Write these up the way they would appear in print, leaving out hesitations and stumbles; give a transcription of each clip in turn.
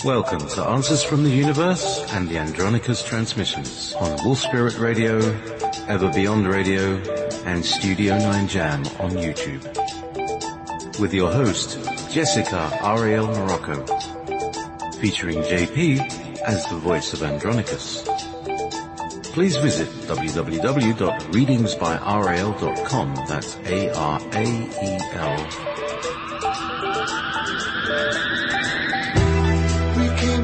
Welcome to Answers from the Universe and the Andronicus transmissions on Wolf Spirit Radio, Ever Beyond Radio, and Studio 9 Jam on YouTube. With your host, Jessica Ariel Morocco, featuring JP as the voice of Andronicus. Please visit www.readingsbyrael.com, that's A-R-A-E-L.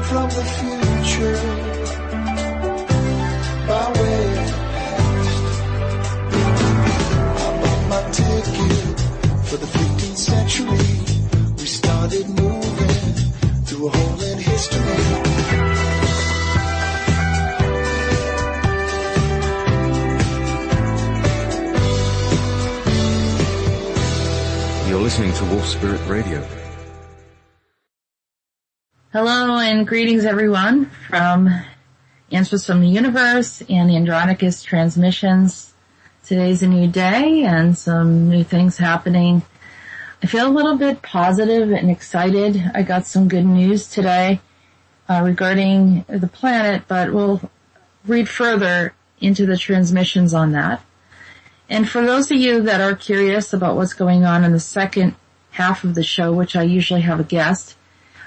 From the future, by way of the past, I bought my ticket for the 15th century. We started moving through a hole in history. You're listening to Wolf Spirit Radio. Hello and greetings everyone from Answers from the Universe and the Andronicus transmissions. Today's a new day and some new things happening. I feel a little bit positive and excited. I got some good news today regarding the planet, but we'll read further into the transmissions on that. And for those of you that are curious about what's going on in the second half of the show, which I usually have a guest,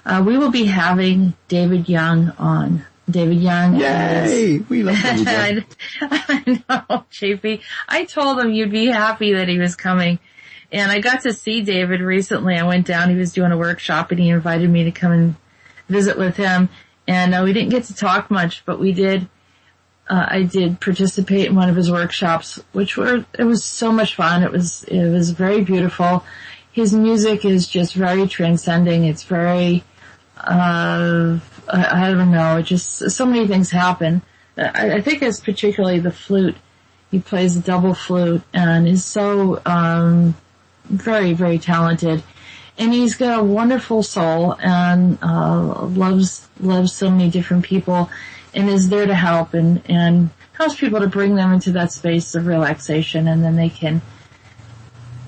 we will be having David Young on. David Young. Yay! We love David Young. I know, JP. I told him you'd be happy that he was coming. And I got to see David recently. I went down, he was doing a workshop and he invited me to come and visit with him. And we didn't get to talk much, but we did, I did participate in one of his workshops, it was so much fun. It was very beautiful. His music is just very transcending. It's very, I don't know, it just, so many things happen. I think it's particularly the flute. He plays a double flute and is so, very, very talented. And he's got a wonderful soul and, loves so many different people and is there to help and helps people to bring them into that space of relaxation, and then they can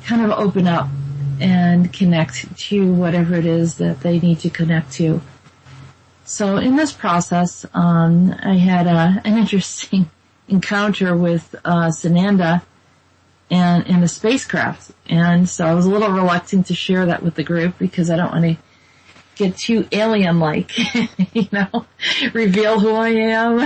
kind of open up and connect to whatever it is that they need to connect to. So in this process, I had an interesting encounter with Sananda and a spacecraft, and so I was a little reluctant to share that with the group because I don't want to get too alien-like, reveal who I am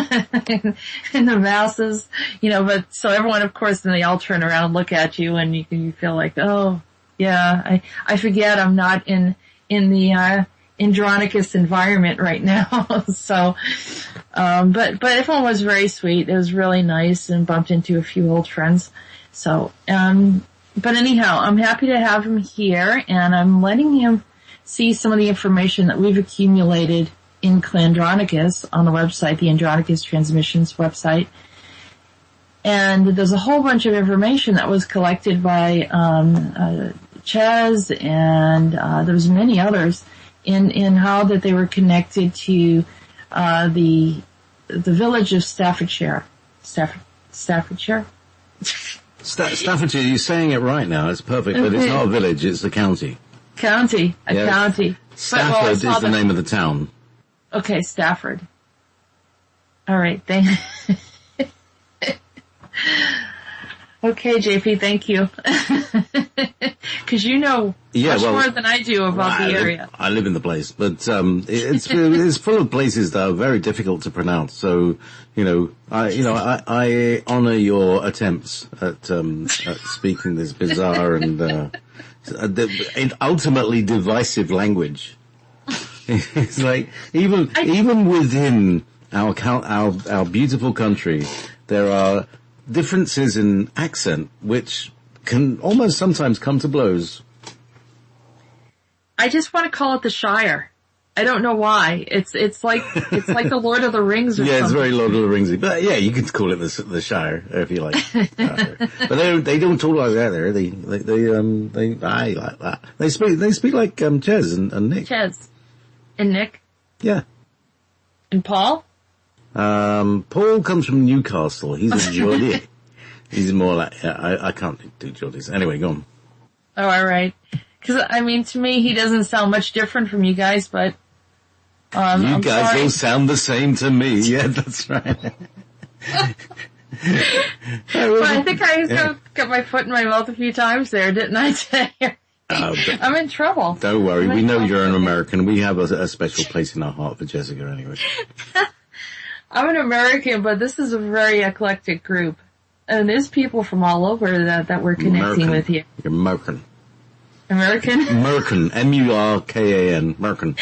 in the masses, but so everyone, of course, then they all turn around and look at you and you feel like, oh, yeah, I forget I'm not in the, Andronicus environment right now. So, but everyone was very sweet. It was really nice and bumped into a few old friends. So, but anyhow, I'm happy to have him here and I'm letting him see some of the information that we've accumulated in Andronicus on the website, the Andronicus Transmissions website. And there's a whole bunch of information that was collected by Ches and there was many others in how that they were connected to the village of Staffordshire. Staffordshire? Staffordshire, you're saying it right now. It's perfect, but it's not a village, it's a county. County. Stafford is the name of the town. Okay, Stafford. All right, Okay, JP, thank you. Because you know much more than I do about the area. I live in the place, but it's full of places that are very difficult to pronounce. So, I honour your attempts at speaking this bizarre and ultimately divisive language. It's like even within our beautiful country, there are differences in accent which can almost sometimes come to blows. I just want to call it the Shire. I don't know why. It's like the Lord of the Rings or something. Yeah, it's very Lord of the Ringsy. But yeah, you could call it the Shire if you like. But they don't talk like that there. They like that. They speak like Ches and Nick. Ches and Nick. Yeah. And Paul? Paul comes from Newcastle. He's a Geordie. He's more like, I can't do Geordies. Anyway, go on. Oh, all right. Because, to me, he doesn't sound much different from you guys, but You I'm guys sorry. all sound the same to me. Yeah, that's right. Well, I think I got my foot in my mouth a few times there, didn't I? Today? I'm in trouble. Don't worry, we know you're an American. We have a special place in our heart for Jessica anyway. I'm an American, but this is a very eclectic group. And there's people from all over that we're connecting with here. You're Merkin. American? Merkin. M-U-R-K-A-N. Merkin.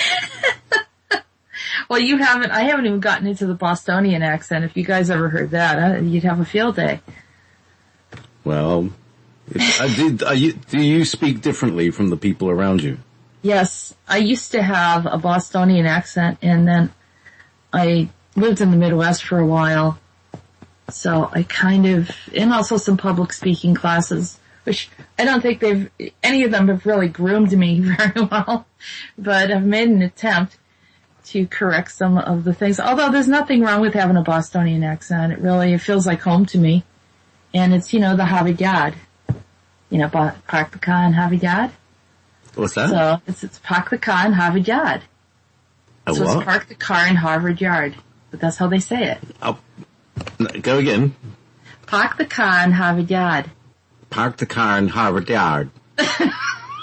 Well, I haven't even gotten into the Bostonian accent. If you guys ever heard that, you'd have a field day. Well, do you speak differently from the people around you? Yes. I used to have a Bostonian accent, and then I lived in the Midwest for a while. So I and also some public speaking classes, which I don't think any of them have really groomed me very well, but I've made an attempt to correct some of the things. Although there's nothing wrong with having a Bostonian accent. It feels like home to me. And it's, the Havidad. Park the car and Havidad. What's that? So it's park the car in Harvard Yard. So what? It's park the car in Harvard Yard. But that's how they say it. Oh, go again. Park the car in Harvard Yard. Park the car in Harvard Yard.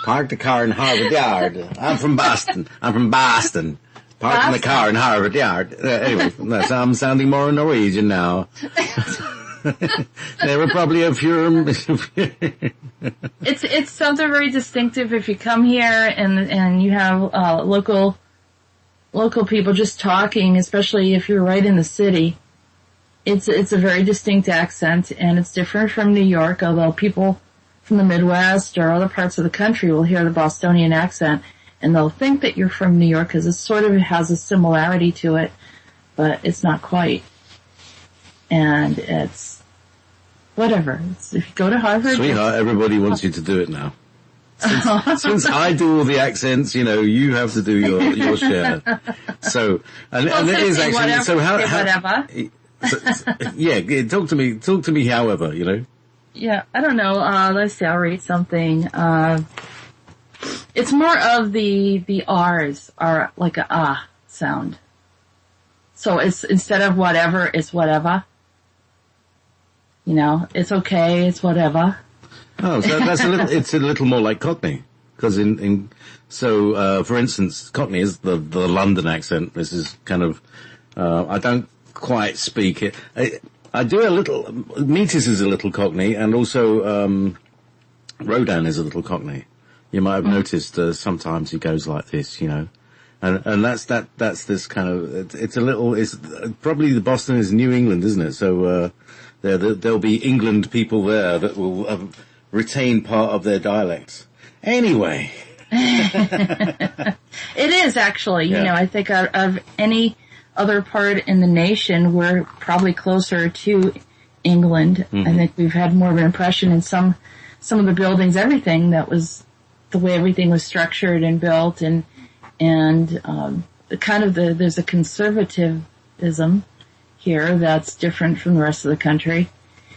Park the car in Harvard Yard. I'm from Boston. Parking the car in Harvard Yard. Anyway, I'm sounding more Norwegian now. There were probably a few. It's something very distinctive if you come here and you have local people just talking, especially if you're right in the city. It's a very distinct accent, and it's different from New York. Although people from the Midwest or other parts of the country will hear the Bostonian accent, and they'll think that you're from New York because it sort of has a similarity to it, but it's not quite. And it's whatever. If you go to Harvard, sweetheart, everybody wants you to do it now. Since I do all the accents, you have to do your share. So, and it is actually. Whatever, so how? Whatever. Yeah, talk to me. However, Yeah, I don't know. Let's see. I'll read something. It's more of the R's are like a ah sound. So it's instead of whatever, it's whatever. It's okay, it's whatever. Oh, so it's a little more like Cockney. Because for instance, Cockney is the London accent. This is kind of, I don't quite speak it. I do a little, Meetis is a little Cockney, and also, Rhodan is a little Cockney. You might have noticed, sometimes he goes like this, and that's this kind of, it's probably the Boston is New England, isn't it? So, there'll be England people there that will retain part of their dialects. Anyway. It is actually, Yeah. I think of any other part in the nation, we're probably closer to England. Mm-hmm. I think we've had more of an impression in some of the buildings, everything that was the way everything was structured and built, and there's a conservatism here that's different from the rest of the country.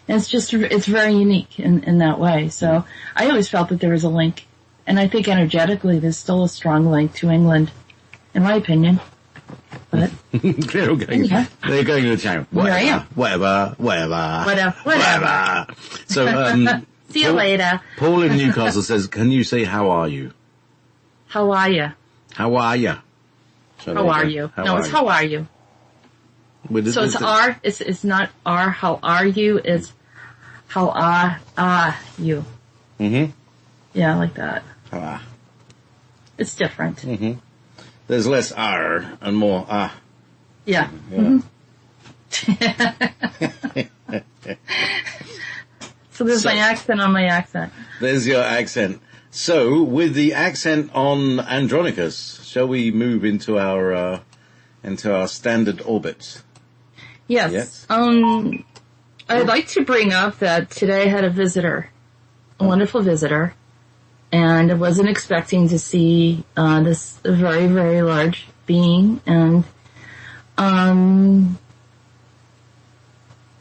And it's very unique in that way. So I always felt that there was a link. And I think energetically there's still a strong link to England, in my opinion. But They're going to the channel. Whatever. So, see you later. Paul in Newcastle says, can you say how are you? How are you? How are you? How are you? No, it's how are you. So it's R. It's not R. How are you? It's how are you? Mm-hmm. Yeah, like that. How are. It's different. Mm-hmm. There's less R and more ah. Yeah. Yeah. Mm-hmm. So there's my accent on my accent. There's your accent. So, with the accent on Andronicus, shall we move into our standard orbit? Yes. I'd like to bring up that today I had a visitor, a wonderful visitor, and I wasn't expecting to see this very, very large being, and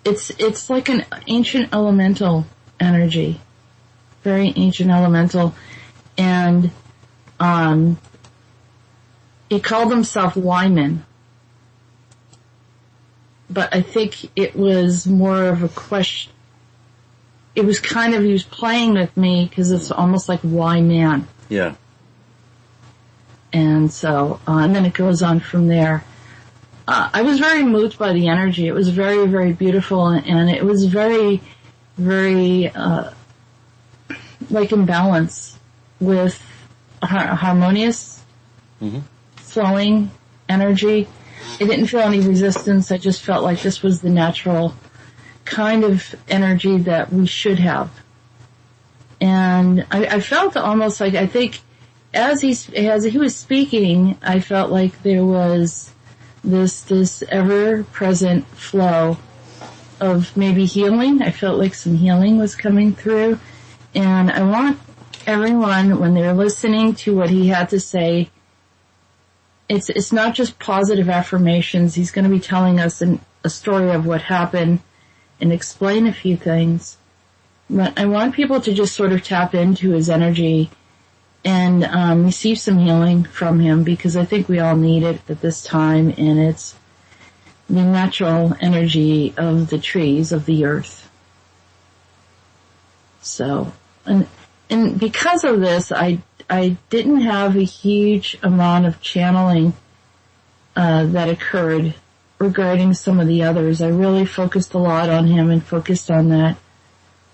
it's like an ancient elemental energy, very ancient elemental, and he called himself Whyman. But I think it was more of a question. It was kind of, he was playing with me because it's almost like Whyman. Yeah. And so, and then it goes on from there. I was very moved by the energy. It was very, very beautiful, and it was very, very, like in balance with harmonious, flowing energy. I didn't feel any resistance. I just felt like this was the natural kind of energy that we should have. And I felt almost like, I think, as he was speaking, I felt like there was this ever-present flow of maybe healing. I felt like some healing was coming through. And I want everyone, when they're listening to what he had to say, it's not just positive affirmations. He's going to be telling us a story of what happened and explain a few things. But I want people to just sort of tap into his energy and receive some healing from him, because I think we all need it at this time, and it's the natural energy of the trees, of the earth. So, and because of this, I didn't have a huge amount of channeling that occurred regarding some of the others. I really focused a lot on him and focused on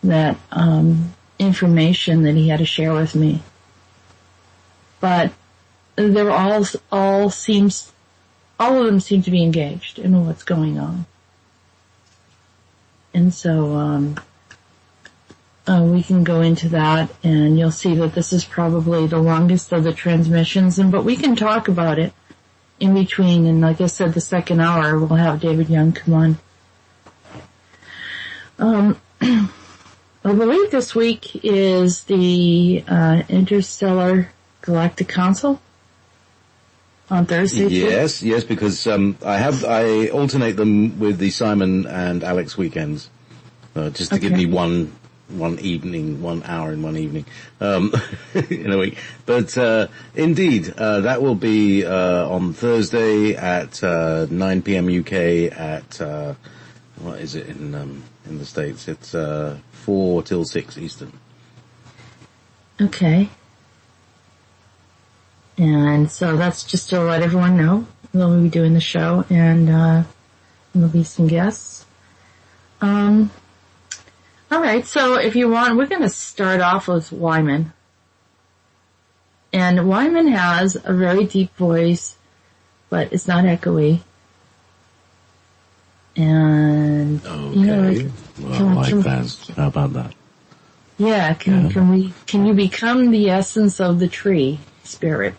that information that he had to share with me. But they're all of them seem to be engaged in what's going on. And so, we can go into that, and you'll see that this is probably the longest of the transmissions, but we can talk about it in between. And like I said, the second hour, we'll have David Young come on. I believe this week is the Interstellar Galactic Council on Thursday. Yes, because I alternate them with the Simon and Alex weekends, just to give me one evening, 1 hour in one evening, in a week. But, indeed, that will be, on Thursday at, 9 p.m. UK at, what is it in the States? It's, 4 till 6 Eastern. Okay. And so that's just to let everyone know. We'll be doing the show, and, there'll be some guests. Alright, so if you want, we're going to start off with Whyman. And Whyman has a very deep voice, but it's not echoey. And, okay. You know, that. How about that? Yeah, can you become the essence of the tree spirit?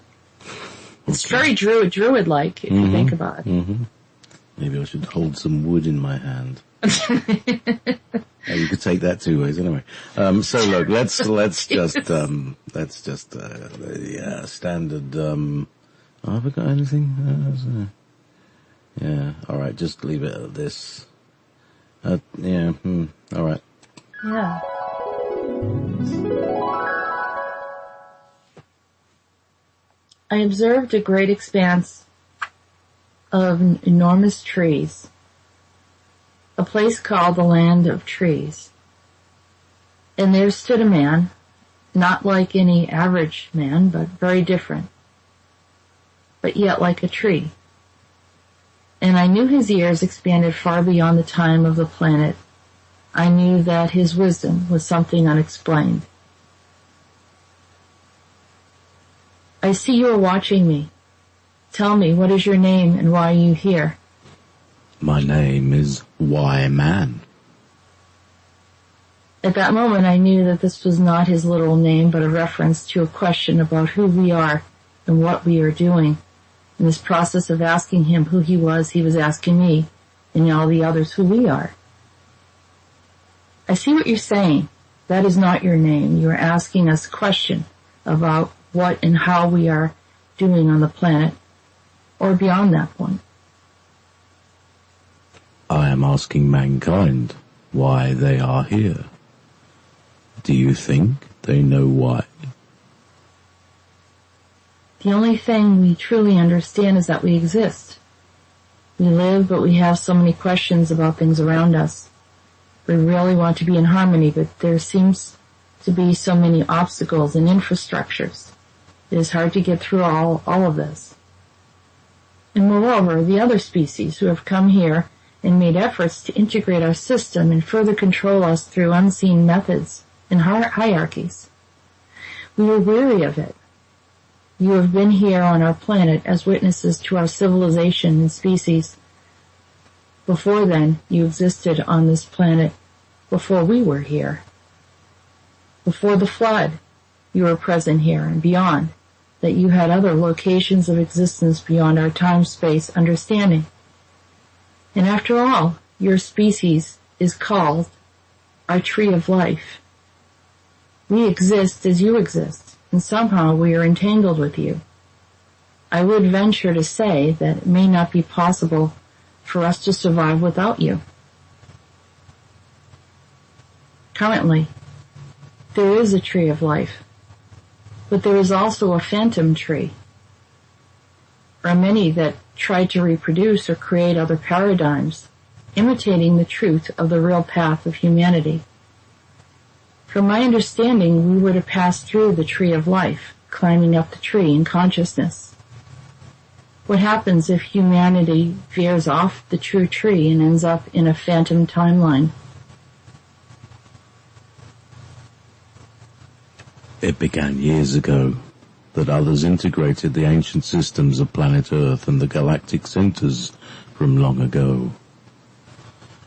It's very druid-like, if you think about it. Mm-hmm. Maybe I should hold some wood in my hand. You could take that two ways anyway. So look, let's just standard, have I got anything? Yeah, alright, just leave it at this. Alright. Yeah. I observed a great expanse of enormous trees, a place called the Land of Trees. And there stood a man, not like any average man, but very different, but yet like a tree. And I knew his ears expanded far beyond the time of the planet. I knew that his wisdom was something unexplained. I see you are watching me. Tell me, what is your name and why are you here? My name is Whyman. At that moment I knew that this was not his literal name, but a reference to a question about who we are and what we are doing. In this process of asking him who he was asking me and all the others who we are. I see what you're saying. That is not your name. You are asking us a question about what and how we are doing on the planet, or beyond that point. I am asking mankind why they are here. Do you think they know why? The only thing we truly understand is that we exist. We live, but we have so many questions about things around us. We really want to be in harmony, but there seems to be so many obstacles and infrastructures. It is hard to get through all of this. And moreover, the other species who have come here and made efforts to integrate our system and further control us through unseen methods and hierarchies. We are weary of it. You have been here on our planet as witnesses to our civilization and species. Before then, you existed on this planet before we were here. Before the flood, you were present here and beyond, that you had other locations of existence beyond our time-space understanding. And after all, your species is called our tree of life. We exist as you exist, and somehow we are entangled with you. I would venture to say that it may not be possible for us to survive without you. Currently, there is a tree of life, but there is also a phantom tree. There are many that try to reproduce or create other paradigms, imitating the truth of the real path of humanity. From my understanding, we were to pass through the tree of life, climbing up the tree in consciousness. What happens if humanity veers off the true tree and ends up in a phantom timeline? It began years ago that others integrated the ancient systems of planet Earth and the galactic centers from long ago.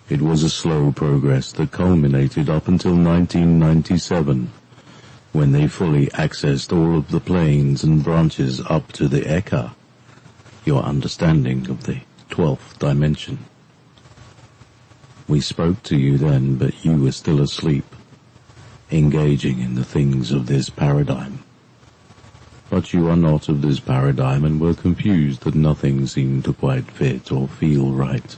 It was a slow progress that culminated up until 1997, when they fully accessed all of the planes and branches up to the Eka, your understanding of the 12th dimension. We spoke to you then, but you were still asleep, engaging in the things of this paradigm. But you are not of this paradigm and were confused that nothing seemed to quite fit or feel right.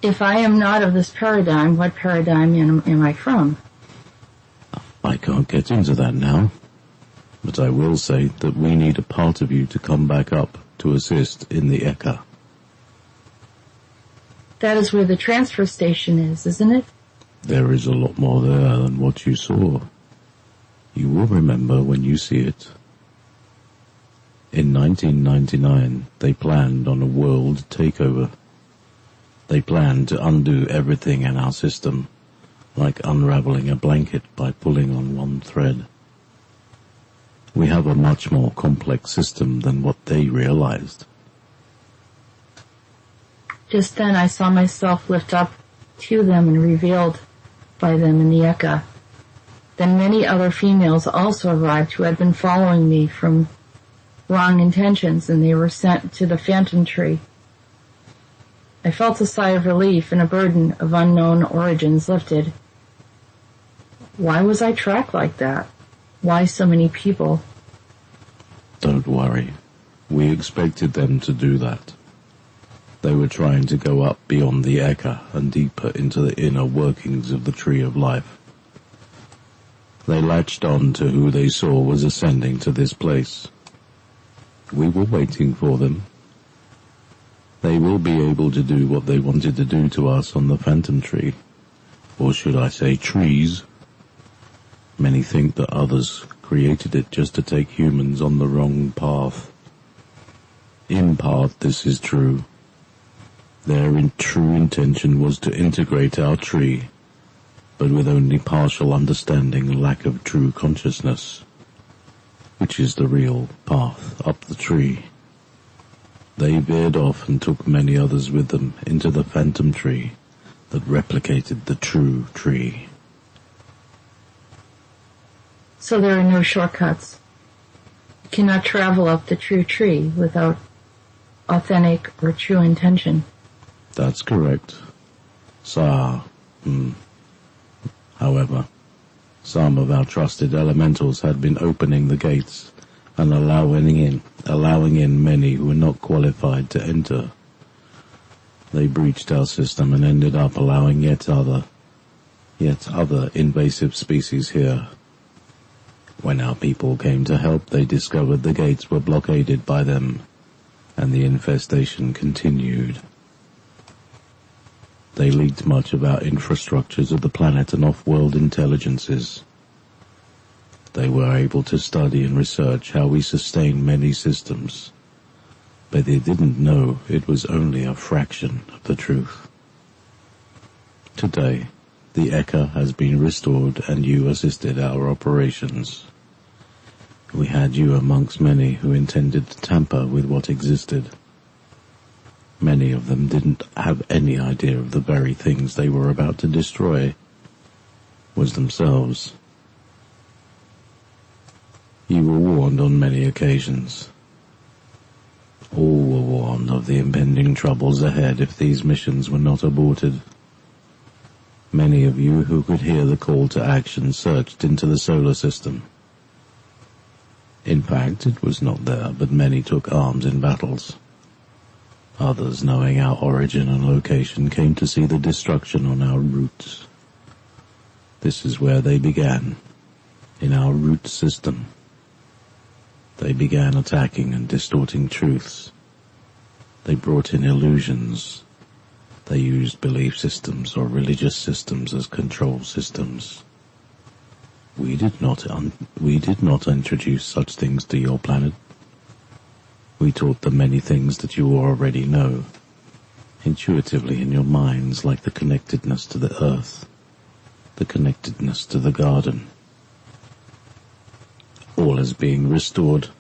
If I am not of this paradigm, what paradigm am I from? I can't get into that now, but I will say that we need a part of you to come back up to assist in the Eka. That is where the transfer station is, isn't it? There is a lot more there than what you saw. You will remember when you see it. In 1999, they planned on a world takeover. They planned to undo everything in our system, like unraveling a blanket by pulling on one thread. We have a much more complex system than what they realized. Just then I saw myself lift up to them and revealed by them in the Eka. Then many other females also arrived who had been following me from wrong intentions, and they were sent to the phantom tree. I felt a sigh of relief and a burden of unknown origins lifted. Why was I tracked like that? Why so many people? Don't worry. We expected them to do that. They were trying to go up beyond the Eka and deeper into the inner workings of the Tree of Life. They latched on to who they saw was ascending to this place. We were waiting for them. They will be able to do what they wanted to do to us on the Phantom Tree, or should I say trees. Many think that others created it just to take humans on the wrong path. In part, this is true. Their true intention was to integrate our tree, but with only partial understanding and lack of true consciousness, which is the real path up the tree. They veered off and took many others with them into the phantom tree that replicated the true tree. So there are no shortcuts. You cannot travel up the true tree without authentic or true intention. That's correct. However, some of our trusted elementals had been opening the gates and allowing in many who were not qualified to enter. They breached our system and ended up allowing yet other invasive species here. When our people came to help, they discovered the gates were blockaded by them, and the infestation continued. They leaked much of our infrastructures of the planet and off-world intelligences. They were able to study and research how we sustain many systems, but they didn't know it was only a fraction of the truth. Today, the Eka has been restored and you assisted our operations. We had you amongst many who intended to tamper with what existed. Many of them didn't have any idea of the very things they were about to destroy was themselves. You were warned on many occasions. All were warned of the impending troubles ahead if these missions were not aborted. Many of you who could hear the call to action searched into the solar system. In fact, it was not there, but many took arms in battles. Others, knowing our origin and location, came to see the destruction on our routes. This is where they began, in our root system. They began attacking and distorting truths. They brought in illusions. They used belief systems or religious systems as control systems. We did not introduce such things to your planet. We taught them many things that you already know, intuitively in your minds, like the connectedness to the earth, the connectedness to the garden. All is being restored.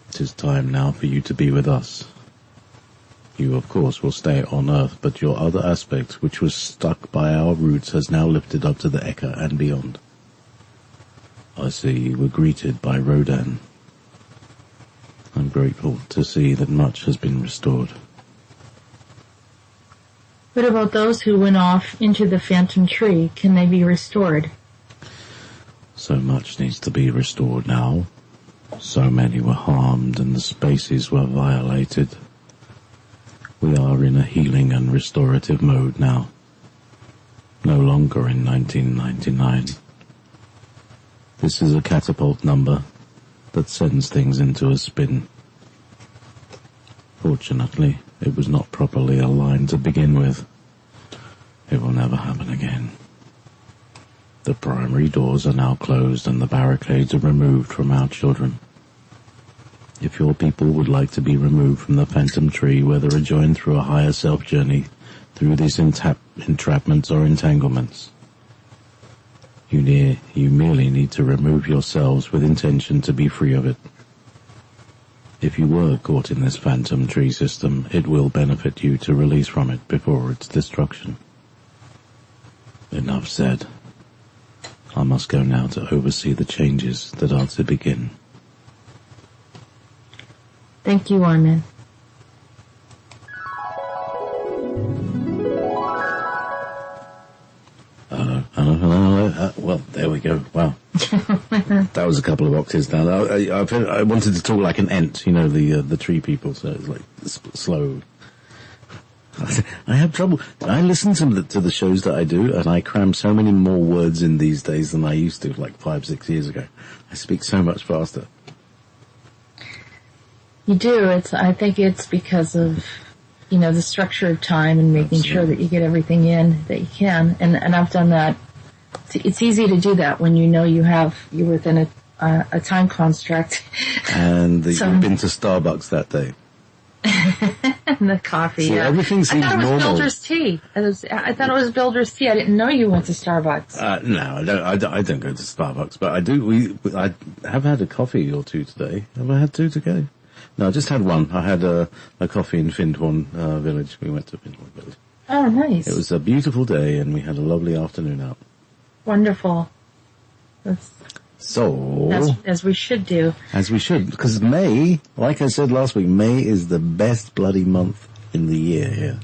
It is time now for you to be with us. You, of course, will stay on Earth, but your other aspect, which was stuck by our roots, has now lifted up to the Eka and beyond. I see you were greeted by Rhodan. I'm grateful to see that much has been restored. What about those who went off into the phantom tree? Can they be restored? So much needs to be restored now. So many were harmed and the spaces were violated. We are in a healing and restorative mode now. No longer in 1999. This is a catapult number that sends things into a spin. Fortunately, it was not properly aligned to begin with. It will never happen again. The primary doors are now closed and the barricades are removed from our children. If your people would like to be removed from the phantom tree, whether rejoined through a higher self journey, through these entrapments or entanglements, you merely need to remove yourselves with intention to be free of it. If you were caught in this phantom tree system, it will benefit you to release from it before its destruction. Enough said. I must go now to oversee the changes that are to begin. Thank you, Whyman. Well, there we go. Wow. That was a couple of octaves down. I wanted to talk like an ant, you know, the tree people, so it's like slow. I have trouble. I listen to the shows that I do, and I cram so many more words in these days than I used to, like 5-6 years ago. I speak so much faster. You do. I think it's because of, the structure of time and making sure that you get everything in that you can. And I've done that. It's easy to do that when you know you're within a time construct. And you've been to Starbucks that day. And the coffee. See, yeah. Everything seems normal. I thought it was Builder's tea. I thought it was Builder's tea. I didn't know you went to Starbucks. No, I don't go to Starbucks, but I do. I have had a coffee or two today. Have I had two today? No, I just had one. I had a coffee in Findhorn Village. We went to Findhorn Village. Oh, nice. It was a beautiful day, and we had a lovely afternoon out. Wonderful. As we should do. As we should, because May, like I said last week, May is the best bloody month in the year here.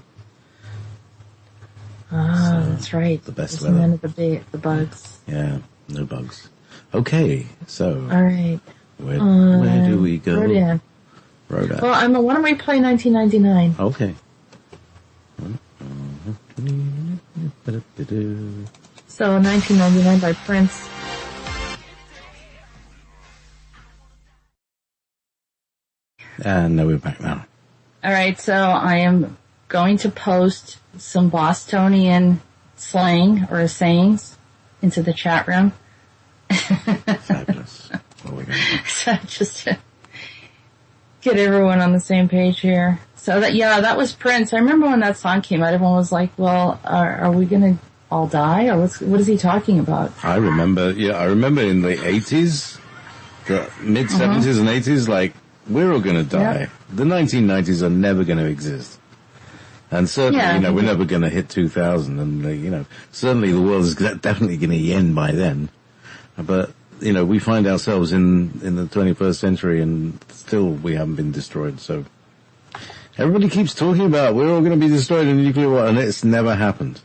Ah, that's right. The best weather. weather. The bugs. Yeah, no bugs. Okay, so. All right. Where do we go? Rhodan. Well, why don't we play 1999? Okay. So, 1999 by Prince. And now we're back now. All right, so I am going to post some Bostonian slang or sayings into the chat room. Fabulous. What are we going to do? So just to get everyone on the same page here. So that was Prince. I remember when that song came out, everyone was like, well, are we going to all die? Or what is he talking about? I remember in the 80s, the mid-70s and 80s, like, we're all going to die. Yeah. The 1990s are never going to exist. And certainly, we're never going to hit 2000. And, certainly the world is definitely going to end by then. But, we find ourselves in the 21st century and still we haven't been destroyed. So everybody keeps talking about we're all going to be destroyed in a nuclear war, and it's never happened.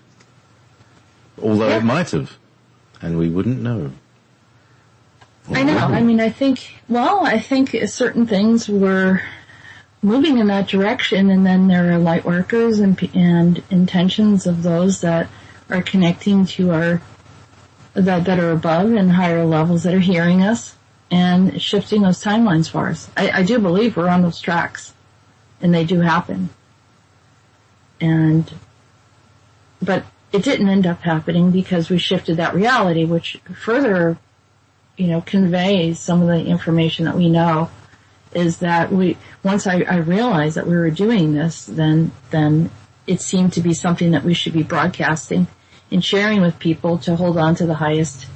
Although it might have. And we wouldn't know. I know. I mean, I think certain things were moving in that direction, and then there are light workers and intentions of those that are connecting to that are above and higher levels that are hearing us and shifting those timelines for us. I do believe we're on those tracks, and they do happen. But it didn't end up happening because we shifted that reality, which further conveys some of the information that we know, is that once I realized that we were doing this, then it seemed to be something that we should be broadcasting and sharing with people to hold on to the highest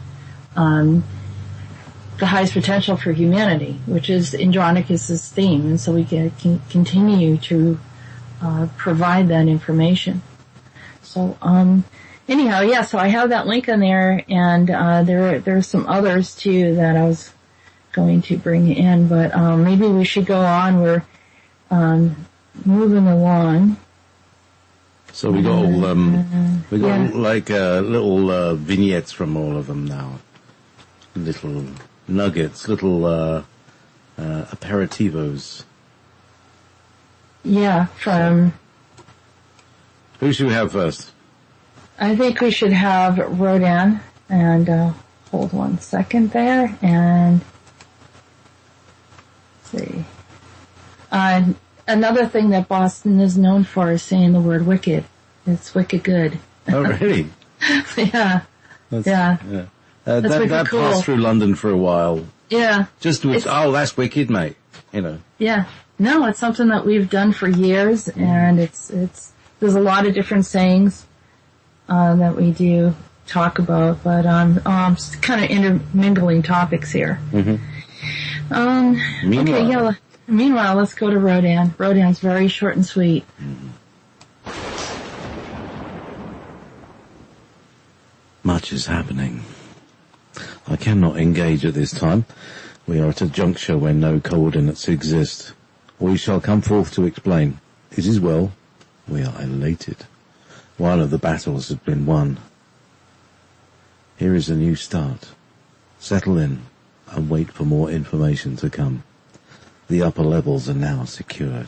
potential for humanity, which is Andronicus's theme. And so we can continue to, provide that information. So, anyhow, so I have that link on there, and there are some others too that I was going to bring in, but maybe we should go on. We're moving along. So we got all little vignettes from all of them now, little nuggets, little aperitivos. Yeah, from. Who should we have first? I think we should have Rhodan, and hold 1 second there, and let's see. Another thing that Boston is known for is saying the word wicked. It's wicked good. Oh, really? Yeah. That's that cool. Passed through London for a while. Yeah. Just with, that's wicked, mate. Yeah. No, it's something that we've done for years, and there's a lot of different sayings that we do talk about, but just kind of intermingling topics here. Mm-hmm. Meanwhile, let's go to Rhodan. Rhodan's very short and sweet. Much is happening. I cannot engage at this time. We are at a juncture where no coordinates exist. We shall come forth to explain. It is well. We are elated. One of the battles has been won. Here is a new start. Settle in and wait for more information to come. The upper levels are now secured.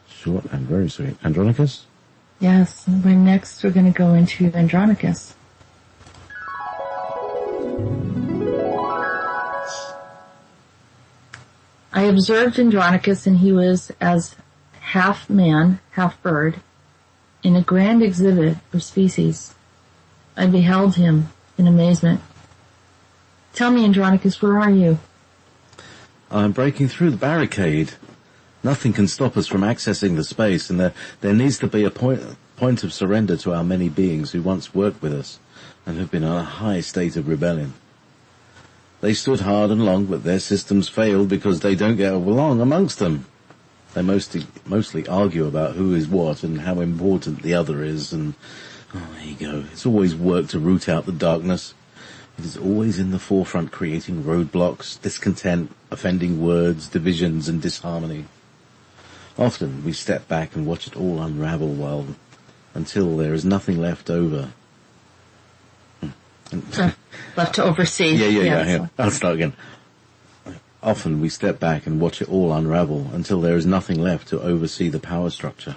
Short and very sweet. Andronicus? Yes, we're going to go into Andronicus. I observed Andronicus, and he was as half man, half bird, in a grand exhibit of species. I beheld him in amazement. Tell me, Andronicus, where are you? I'm breaking through the barricade. Nothing can stop us from accessing the space, and there needs to be a point of surrender to our many beings who once worked with us and have been in a high state of rebellion. They stood hard and long, but their systems failed because they don't get along amongst them. They mostly argue about who is what and how important the other is, and there you go. It's always work to root out the darkness. It is always in the forefront, creating roadblocks, discontent, offending words, divisions, and disharmony. Often we step back and watch it all unravel until there is nothing left over. Left to oversee. Yeah. I'll start again. Often we step back and watch it all unravel until there is nothing left to oversee the power structure.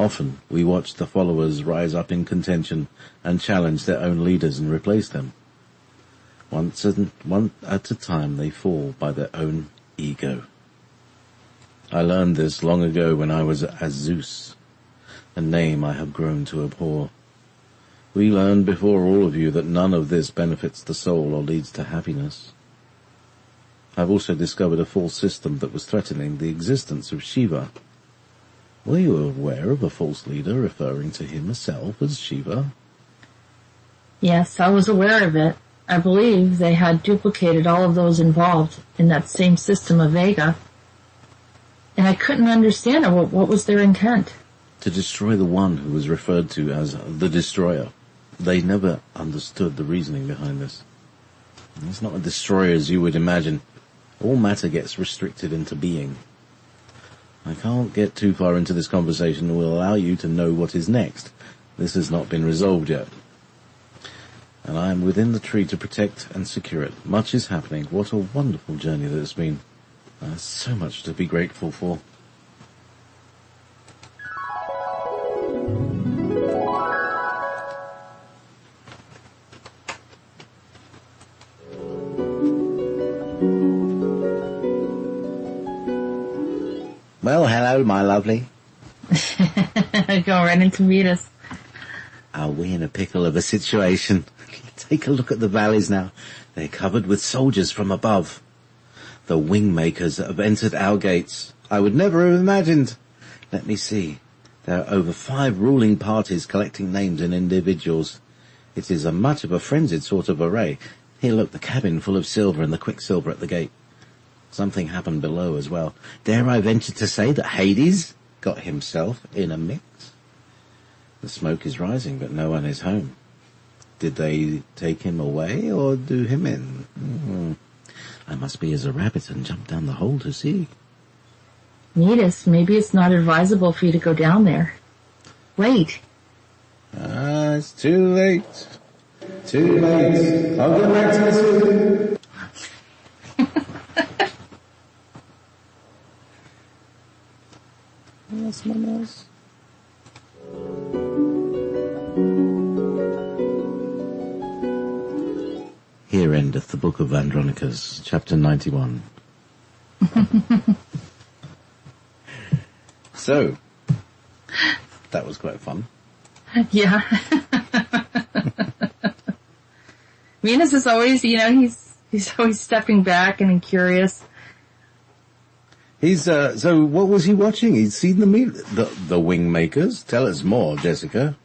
Often we watch the followers rise up in contention and challenge their own leaders and replace them. One at a time they fall by their own ego. I learned this long ago when I was as Zeus, a name I have grown to abhor. We learned before all of you that none of this benefits the soul or leads to happiness. I've also discovered a false system that was threatening the existence of Shiva. Were you aware of a false leader referring to himself as Shiva? Yes, I was aware of it. I believe they had duplicated all of those involved in that same system of Vega. And I couldn't understand it. What was their intent? To destroy the one who was referred to as the Destroyer. They never understood the reasoning behind this. It's not a destroyer as you would imagine. All matter gets restricted into being. I can't get too far into this conversation and will allow you to know what is next. This has not been resolved yet. And I am within the tree to protect and secure it. Much is happening. What a wonderful journey that it's been. So much to be grateful for. Well, hello, my lovely. Go right into Meetis. Are we in a pickle of a situation? Take a look at the valleys now. They're covered with soldiers from above. The wing makers have entered our gates. I would never have imagined. Let me see. There are over 5 ruling parties collecting names and individuals. It is a much of a frenzied sort of array. Here, look, the cabin full of silver and the quicksilver at the gate. Something happened below as well. Dare I venture to say that Hades got himself in a mix? The smoke is rising, but no one is home. Did they take him away or do him in? I must be as a rabbit and jump down the hole to see. Meetis, maybe it's not advisable for you to go down there. Wait. It's too late. Too late. I'll get back to this. That's my nose. Here endeth the book of Andronicus, chapter 91. So, that was quite fun. Yeah. Meetis is always, he's always stepping back and curious. He's, so what was he watching? He'd seen the wing makers. Tell us more, Jessica.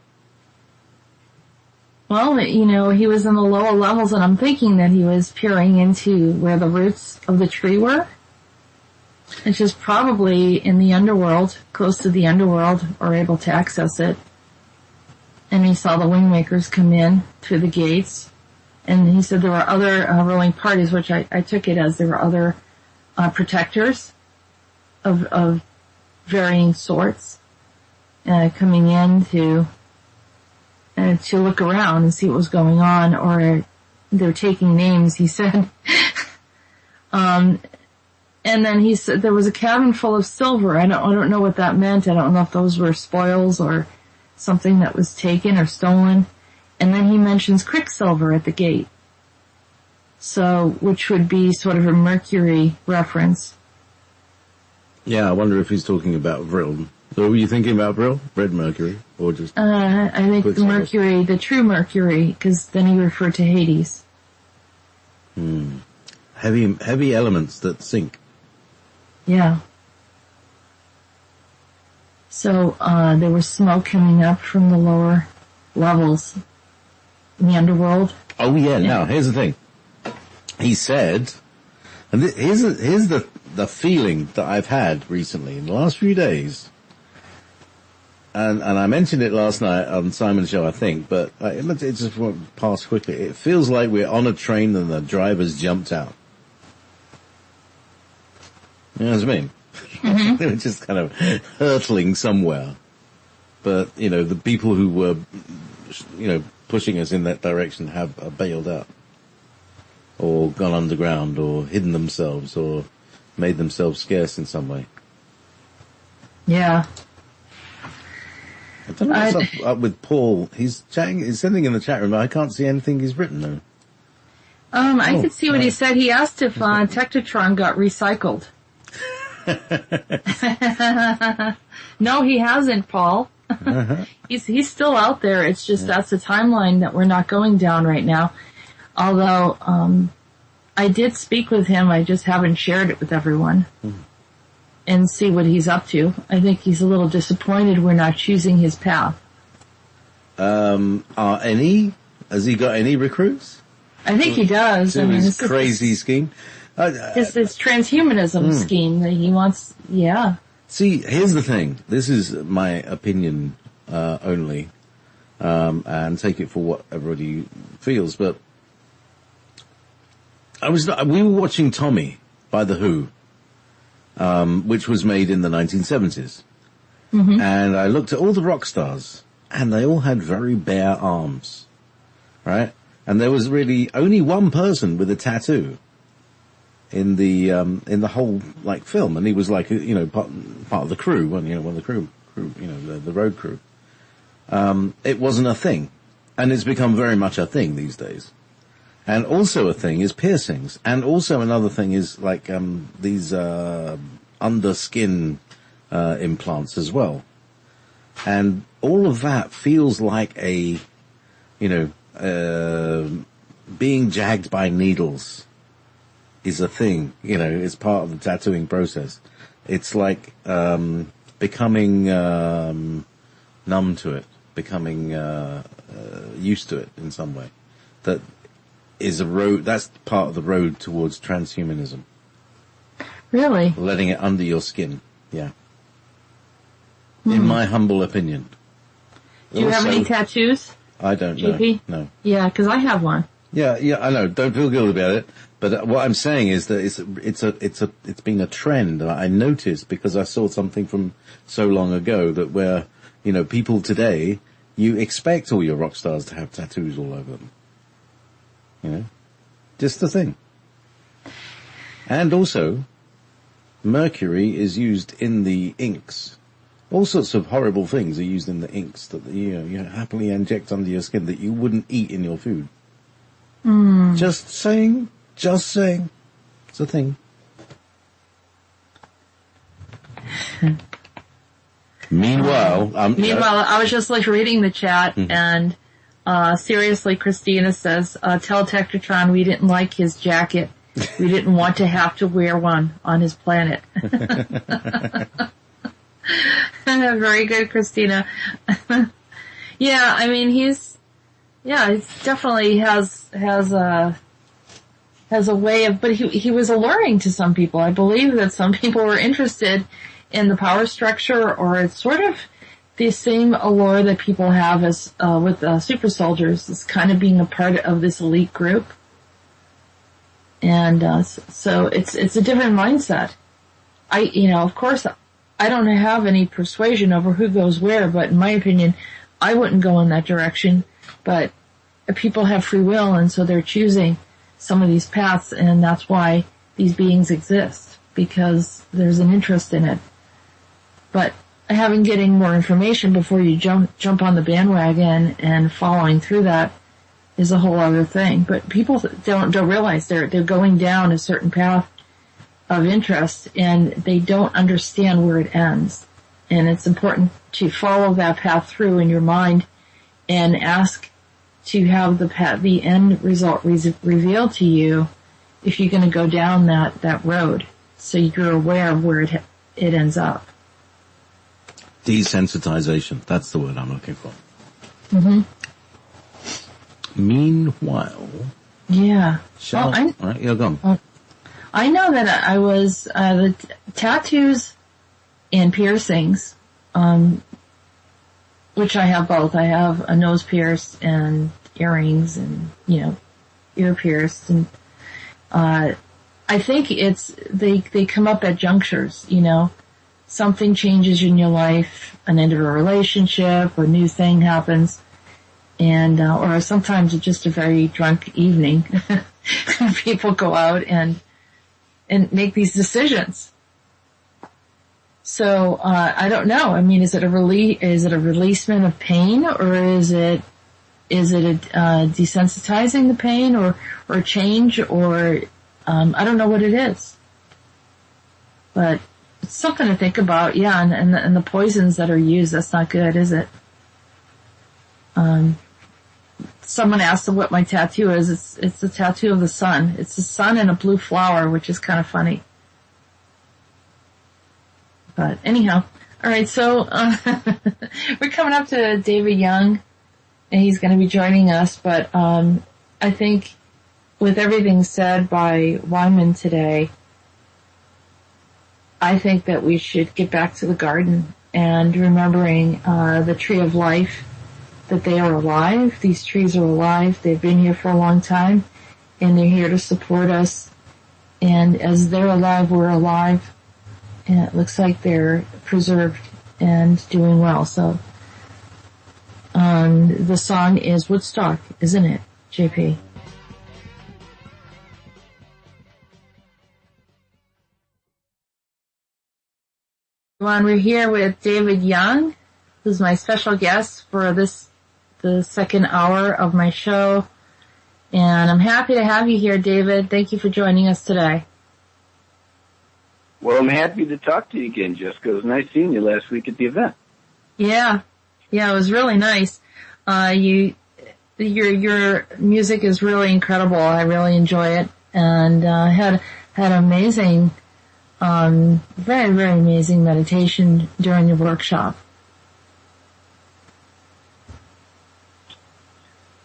Well, he was in the lower levels, and I'm thinking that he was peering into where the roots of the tree were. It's just probably in the underworld, close to the underworld, or able to access it. And he saw the wing makers come in through the gates. And he said there were other ruling parties, which I took it as there were other protectors of varying sorts coming in to look around and see what was going on, or they're taking names, he said. And then he said there was a cabin full of silver. I don't know what that meant. I don't know if those were spoils or something that was taken or stolen. And then he mentions quicksilver at the gate. So, which would be sort of a Mercury reference. Yeah, I wonder if he's talking about Vril. So were you thinking about Vril? Red Mercury? Or just... I think the Mercury, the true Mercury, because then he referred to Hades. Heavy elements that sink. Yeah. So, there was smoke coming up from the lower levels in the underworld. Oh yeah, now here's the thing. He said, and here's the feeling that I've had recently in the last few days. And I mentioned it last night on Simon's show, I think, but it just went past quickly. It feels like we're on a train and the driver's jumped out. You know what I mean? Mm-hmm. They were just kind of hurtling somewhere. But, the people who were, pushing us in that direction have bailed out. Or gone underground, or hidden themselves, or made themselves scarce in some way. Yeah. I don't know what's up with Paul. He's sending in the chat room, but I can't see anything he's written though. I could see what he said. He asked if Tektratron got recycled. No, he hasn't, Paul. He's still out there. It's just that's the timeline that we're not going down right now. Although I did speak with him, I just haven't shared it with everyone and see what he's up to. I think he's a little disappointed we're not choosing his path. Has he got any recruits? I think he does. To his crazy scheme? His transhumanism scheme that he wants, See, here's the thing. This is my opinion only, and take it for what everybody feels, but we were watching Tommy by The Who, which was made in the 1970s. Mm-hmm. And I looked at all the rock stars, and they all had very bare arms, right? And there was really only one person with a tattoo in the whole, like, film. And he was like, part of the crew, one of the crew, the road crew. It wasn't a thing. And it's become very much a thing these days. And also a thing is piercings. And also another thing is like, these, under skin, implants as well. And all of that feels like a, being jagged by needles is a thing, it's part of the tattooing process. It's like, becoming, numb to it, becoming, used to it in some way. That is that's part of the road towards transhumanism. Really? Letting it under your skin, yeah. In my humble opinion. Do you have any tattoos? I don't know. JP? No. Yeah, because I have one. Yeah, I know. Don't feel guilty about it. But what I'm saying is that it's been a trend that I noticed because I saw something from so long ago that where, people today, you expect all your rock stars to have tattoos all over them. Just the thing. And also, mercury is used in the inks. All sorts of horrible things are used in the inks that you happily inject under your skin that you wouldn't eat in your food. Just saying. It's a thing. Meanwhile, I was just like reading the chat and seriously, Christina says, tell Tektratron we didn't like his jacket. We didn't want to have to wear one on his planet. Very good, Christina. Yeah, I mean, he definitely has a way of, but he was alluring to some people. I believe that some people were interested in the power structure, or it's sort of the same allure that people have as, with, super soldiers, is kind of being a part of this elite group. And, so it's a different mindset. Of course, I don't have any persuasion over who goes where, but in my opinion, I wouldn't go in that direction. But people have free will, and so they're choosing some of these paths, and that's why these beings exist, because there's an interest in it. But having getting more information before you jump on the bandwagon and following through that is a whole other thing. But people don't realize they're going down a certain path of interest, and they don't understand where it ends. And it's important to follow that path through in your mind and ask to have the end result revealed to you if you're going to go down that road, so you're aware of where it ends up. Desensitization, that's the word I'm looking for. Mm-hmm. Meanwhile... Yeah. All right, you're gone. I know that I was, the tattoos and piercings, which I have both. I have a nose pierced and earrings and, ear pierced. And, I think they come up at junctures, something changes in your life, an end of a relationship, a new thing happens, and, or sometimes it's just a very drunk evening. People go out and make these decisions. So, I don't know. I mean, is it a releasement of pain, or is it desensitizing the pain, or change, or, I don't know what it is. But it's something to think about, yeah, and the poisons that are used, that's not good, is it? Someone asked what my tattoo is. It's the tattoo of the sun. It's the sun and a blue flower, which is kind of funny. But anyhow, alright, so, we're coming up to David Young, and he's going to be joining us, but, I think with everything said by Whyman today, I think that we should get back to the garden and remembering, the tree of life, that they are alive. These trees are alive. They've been here for a long time, and they're here to support us. And as they're alive, we're alive. And it looks like they're preserved and doing well. So, the song is Woodstock, isn't it, JP? We're here with David Young, who's my special guest for the second hour of my show. And I'm happy to have you here, David. Thank you for joining us today. Well, I'm happy to talk to you again, Jessica. It was nice seeing you last week at the event. Yeah, it was really nice. Your music is really incredible. I really enjoy it, and had amazing, very, very amazing meditation during your workshop.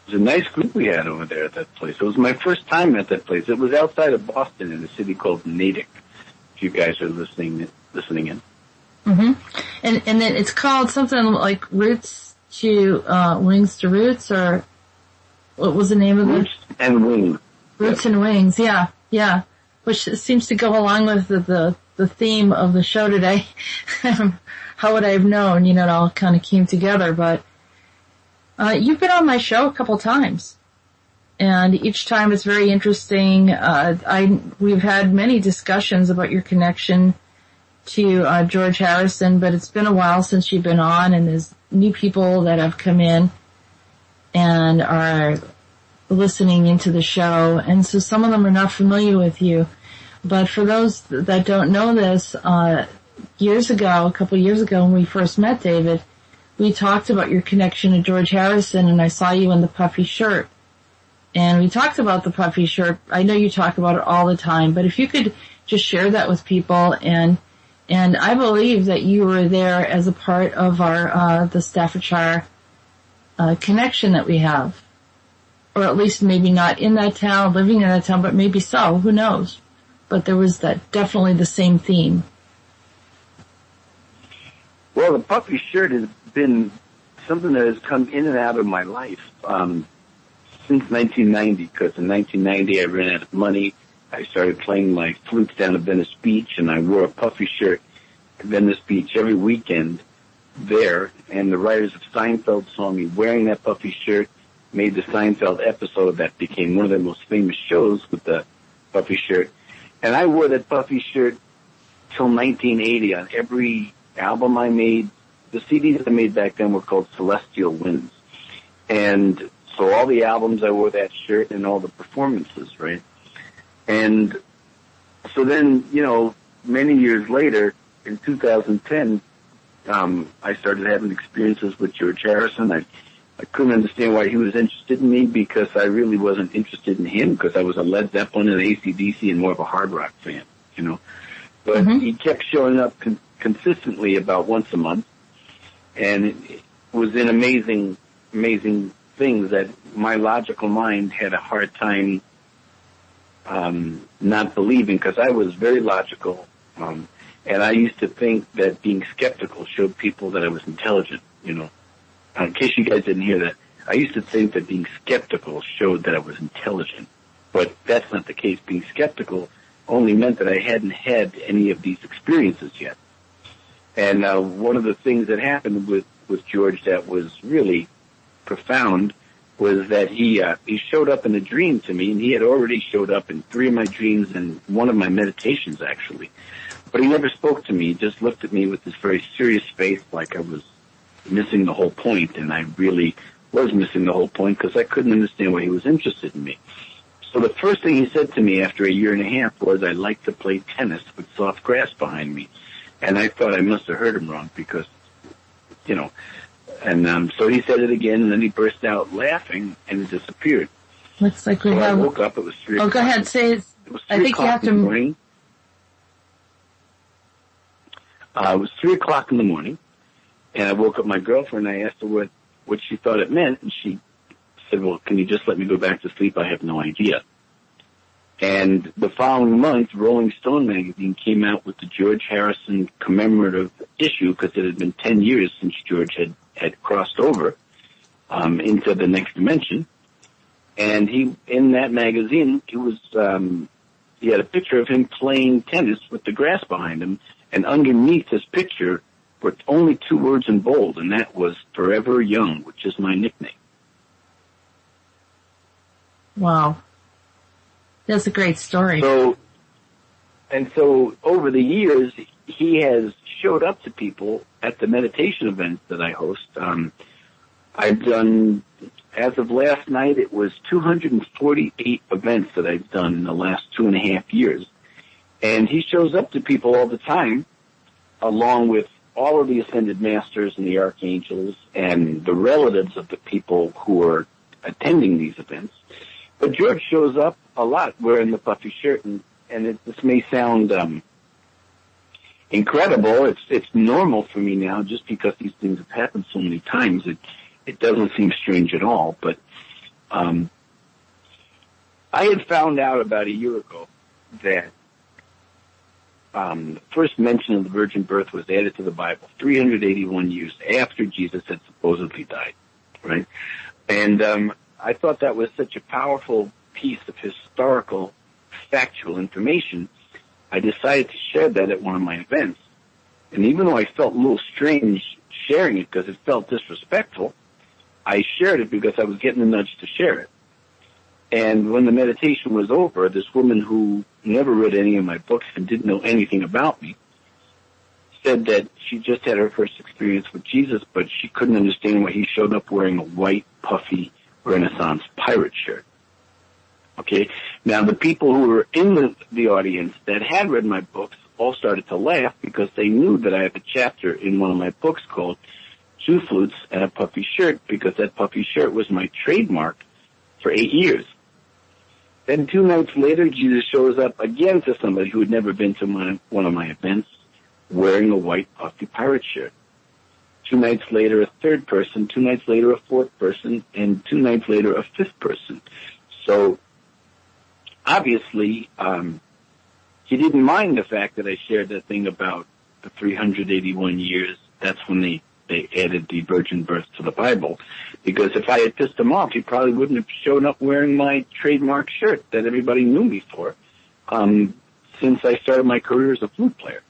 It was a nice group we had over there at that place. It was my first time at that place. It was outside of Boston in a city called Natick. If you guys are listening in. Mm-hmm. And then it's called something like Roots to Wings to Roots, or what was the name of it? Roots and Wings. Roots and Wings, yeah. Which seems to go along with the theme of the show today. How would I have known? It all kind of came together. But you've been on my show a couple times, and each time it's very interesting. We've had many discussions about your connection to George Harrison, but it's been a while since you've been on, and there's new people that have come in and are listening into the show, and so some of them are not familiar with you. But for those that don't know this, a couple years ago when we first met, David, we talked about your connection to George Harrison, and I saw you in the puffy shirt. And we talked about the puffy shirt. I know you talk about it all the time, but if you could just share that with people, and I believe that you were there as a part of our, the Staffordshire, connection that we have. Or at least maybe not in that town, living in that town, but maybe so, who knows. But there was definitely the same theme. Well, the puffy shirt has been something that has come in and out of my life, since 1990, because in 1990 I ran out of money. I started playing my flutes down at Venice Beach, and I wore a puffy shirt at Venice Beach every weekend there, and the writers of Seinfeld saw me wearing that puffy shirt, made the Seinfeld episode that became one of their most famous shows with the puffy shirt. And I wore that puffy shirt till 1980 on every album I made. The CDs I made back then were called Celestial Winds. And so all the albums I wore that shirt, and all the performances, right? And so then, many years later, in 2010, I started having experiences with George Harrison. I couldn't understand why he was interested in me, because I really wasn't interested in him, because I was a Led Zeppelin and AC/DC and more of a hard rock fan, But he kept showing up consistently about once a month, and it was an amazing things that my logical mind had a hard time not believing, because I was very logical, and I used to think that being skeptical showed people that I was intelligent, In case you guys didn't hear that, I used to think that being skeptical showed that I was intelligent, but that's not the case. Being skeptical only meant that I hadn't had any of these experiences yet. And one of the things that happened with George that was really profound was that he showed up in a dream to me, and he had already showed up in 3 of my dreams and 1 of my meditations, actually. But he never spoke to me. He just looked at me with this very serious face like I was missing the whole point, and I really was missing the whole point because I couldn't understand why he was interested in me. So the first thing he said to me after a year and a half was, "I'd like to play tennis with soft grass behind me." And I thought I must have heard him wrong because, and so he said it again, and then he burst out laughing and disappeared. Looks like we so have... I woke up, it was 3 o'clock. Oh, go ahead, say it. It was 3 I think you have in the to... morning. It was 3 o'clock in the morning, and I woke up my girlfriend, and I asked her what she thought it meant, and she said, "Well, can you just let me go back to sleep? I have no idea." And the following month, Rolling Stone magazine came out with the George Harrison commemorative issue because it had been 10 years since George had crossed over into the next dimension. And in that magazine, he had a picture of him playing tennis with the grass behind him, and underneath his picture were only 2 words in bold, and that was "Forever Young," which is my nickname. Wow. That's a great story. So over the years, he has showed up to people at the meditation events that I host. I've done, as of last night, it was 248 events that I've done in the last 2.5 years. And he shows up to people all the time, along with all of the ascended masters and the archangels and the relatives of the people who are attending these events. But George shows up a lot wearing the puffy shirt, and this may sound incredible. It's normal for me now, just because these things have happened so many times. It doesn't seem strange at all. But I had found out about a year ago that the first mention of the virgin birth was added to the Bible 381 years after Jesus had supposedly died, right? And I thought that was such a powerful piece of historical, factual information, I decided to share that at one of my events. And even though I felt a little strange sharing it because it felt disrespectful, I shared it because I was getting the nudge to share it. And when the meditation was over, this woman who never read any of my books and didn't know anything about me said that she just had her first experience with Jesus, but she couldn't understand why he showed up wearing a white, puffy Renaissance pirate shirt. Okay? Now, the people who were in the audience that had read my books all started to laugh because they knew that I have a chapter in one of my books called 2 Flutes and a Puffy Shirt, because that puffy shirt was my trademark for 8 years. Then 2 nights later, Jesus shows up again to somebody who had never been to one of my events wearing a white puffy pirate shirt. 2 nights later, a 3rd person, 2 nights later, a 4th person, and 2 nights later, a 5th person. So, obviously, he didn't mind the fact that I shared that thing about the 381 years. That's when they added the virgin birth to the Bible. Because if I had pissed him off, he probably wouldn't have shown up wearing my trademark shirt that everybody knew me for, since I started my career as a flute player.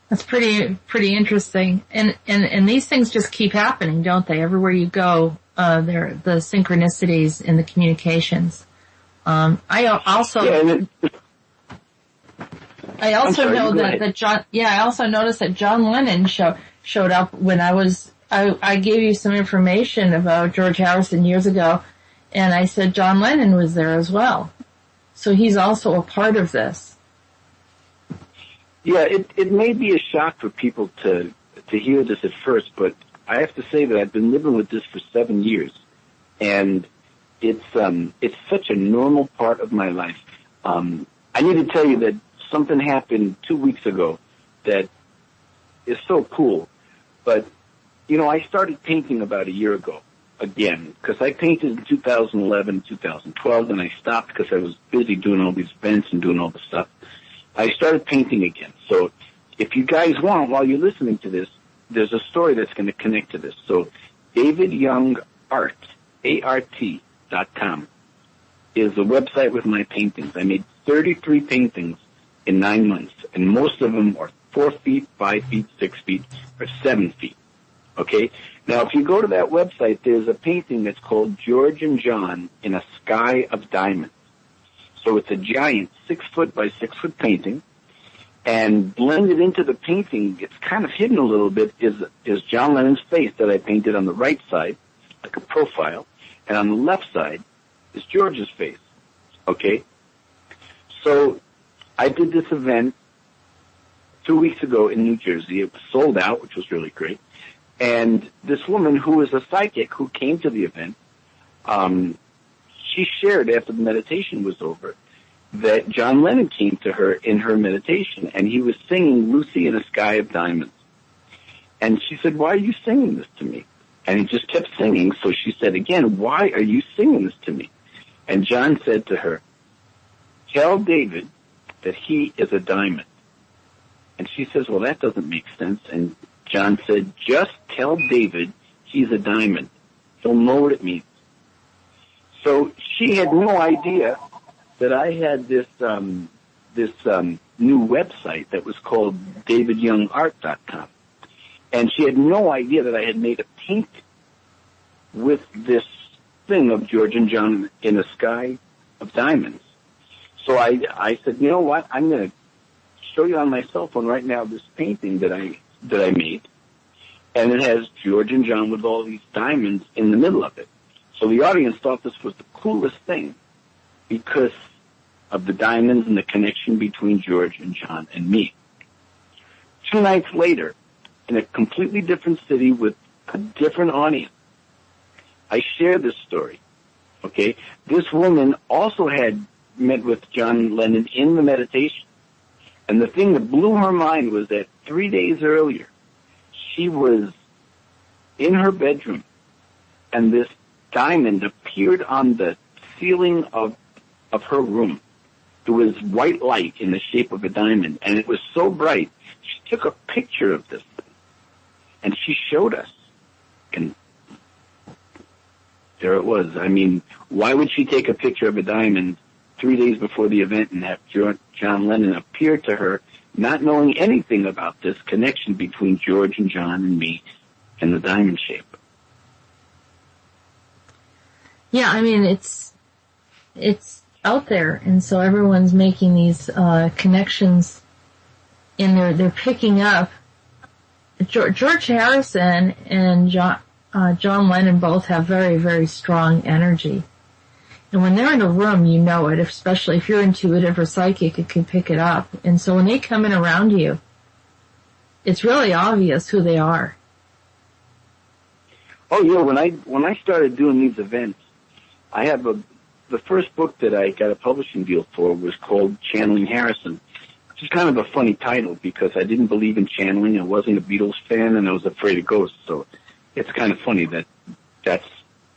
That's pretty interesting. And these things just keep happening, don't they? Everywhere you go, there the synchronicities in the communications. I also know that John. Yeah, I also noticed that John Lennon showed up when I gave you some information about George Harrison years ago, and I said John Lennon was there as well. So he's also a part of this. Yeah, it may be a shock for people to hear this at first, but I have to say that I've been living with this for 7 years, and it's such a normal part of my life. I need to tell you that something happened 2 weeks ago that is so cool. But I started painting about a year ago again, because I painted in 2011, 2012, and I stopped because I was busy doing all these events and doing all the stuff. I started painting again. So if you guys want, while you're listening to this, there's a story that's going to connect to this. So David Young Art, ART.com, is the website with my paintings. I made 33 paintings in 9 months, and most of them are 4 feet, 5 feet, 6 feet, or 7 feet. Okay? Now, if you go to that website, there's a painting that's called George and John in a Sky of Diamonds. So it's a giant 6-foot by 6-foot painting, and blended into the painting, it's kind of hidden a little bit, is John Lennon's face that I painted on the right side, like a profile, and on the left side is George's face. Okay? So I did this event 2 weeks ago in New Jersey. It was sold out, which was really great. And this woman who was a psychic who came to the event, she shared after the meditation was over that John Lennon came to her in her meditation, and he was singing Lucy in a Sky of Diamonds. And she said, "Why are you singing this to me?" And he just kept singing. So she said again, "Why are you singing this to me?" And John said to her, "Tell David that he is a diamond." And she says, "Well, that doesn't make sense." And John said, "Just tell David he's a diamond. He'll know what it means." So she had no idea that I had this new website that was called DavidYoungArt.com. And she had no idea that I had made a painting with this thing of George and John in a Sky of Diamonds. So I said, "You know what? I'm going to show you on my cell phone right now this painting that I made. And it has George and John with all these diamonds in the middle of it." So the audience thought this was the coolest thing because of the diamonds and the connection between George and John and me. 2 nights later, in a completely different city with a different audience, I share this story. Okay? This woman also had met with John Lennon in the meditation. And the thing that blew her mind was that 3 days earlier, she was in her bedroom, and this diamond appeared on the ceiling of her room. It was white light in the shape of a diamond, and it was so bright. She took a picture of this thing, and she showed us. And there it was. I mean, why would she take a picture of a diamond 3 days before the event and have John Lennon appear to her, not knowing anything about this connection between George and John and me and the diamond shape? Yeah, I mean, it's out there, and so everyone's making these connections, and they're picking up. George Harrison and John Lennon both have very, very strong energy. And when they're in a room, you know it, especially if you're intuitive or psychic, it can pick it up. And so when they come in around you, it's really obvious who they are. Oh, yeah, when I started doing these events, I have the first book that I got a publishing deal for was called Channeling Harrison, which is kind of a funny title because I didn't believe in channeling. I wasn't a Beatles fan, and I was afraid of ghosts. So it's kind of funny that that's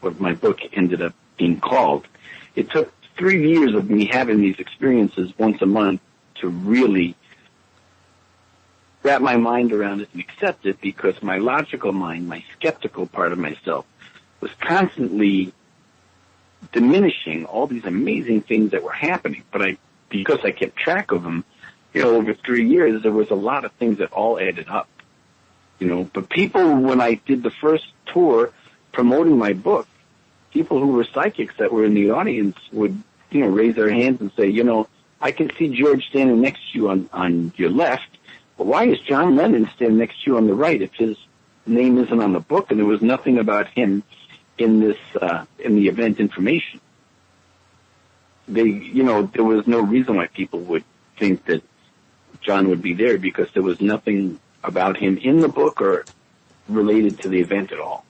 what my book ended up being called. It took 3 years of me having these experiences once a month to really wrap my mind around it and accept it, because my logical mind, my skeptical part of myself, was constantly diminishing all these amazing things that were happening. But because I kept track of them, over 3 years, there was a lot of things that all added up. But people, when I did the first tour promoting my book, people who were psychics that were in the audience would, raise their hands and say, I can see George standing next to you on your left, but why is John Lennon standing next to you on the right if his name isn't on the book and there was nothing about him in this, in the event information? There was no reason why people would think that John would be there, because there was nothing about him in the book or related to the event at all.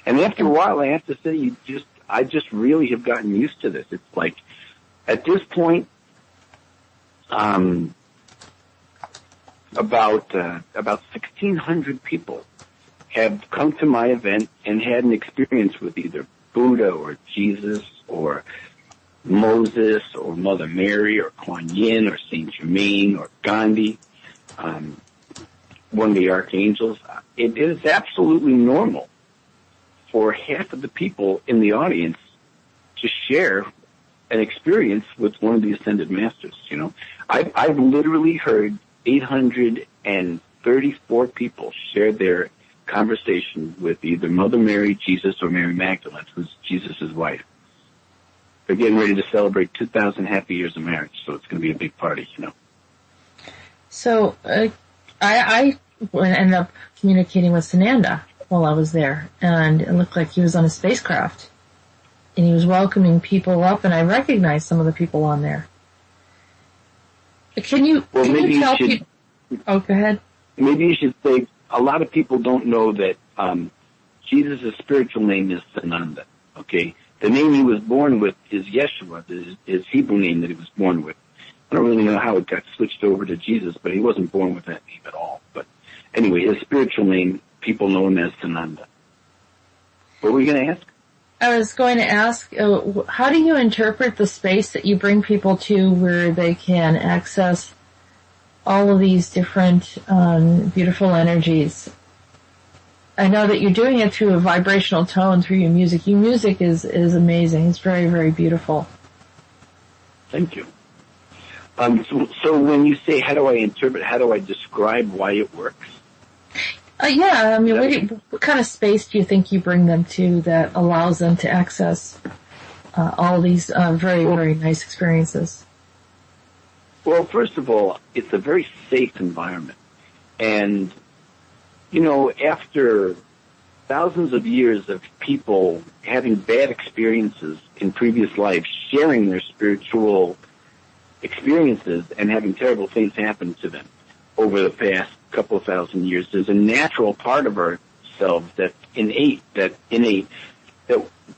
And after a while, I have to say, I just really have gotten used to this. It's like, at this point, about 1,600 people have come to my event and had an experience with either Buddha or Jesus or Moses or Mother Mary or Kuan Yin or Saint Germain or Gandhi, one of the archangels. It is absolutely normal for half of the people in the audience to share an experience with one of the ascended masters. I've literally heard 850 34 people shared their conversation with either Mother Mary, Jesus, or Mary Magdalene, who's Jesus' wife. They're getting ready to celebrate 2,000 happy years of marriage, so it's going to be a big party, you know. So, I ended up communicating with Sananda while I was there, and it looked like he was on a spacecraft. And he was welcoming people up, and I recognized some of the people on there. Can you tell people? Oh, go ahead. Maybe you should say, a lot of people don't know that Jesus' spiritual name is Sananda, okay? The name he was born with is Yeshua, his Hebrew name that he was born with. I don't really know how it got switched over to Jesus, but he wasn't born with that name at all. But anyway, his spiritual name, people know him as Sananda. What were you going to ask? I was going to ask, how do you interpret the space that you bring people to where they can access all of these different beautiful energies? I know that you're doing it through a vibrational tone through your music. Your music is amazing. It's very, very beautiful. Thank you. So when you say, how do I interpret, how do I describe why it works? Yeah, I mean, what kind of space do you think you bring them to that allows them to access all these very, very nice experiences? Well, first of all, it's a very safe environment. And, you know, after thousands of years of people having bad experiences in previous lives, sharing their spiritual experiences and having terrible things happen to them over the past couple of thousand years, there's a natural part of ourselves that's innate, that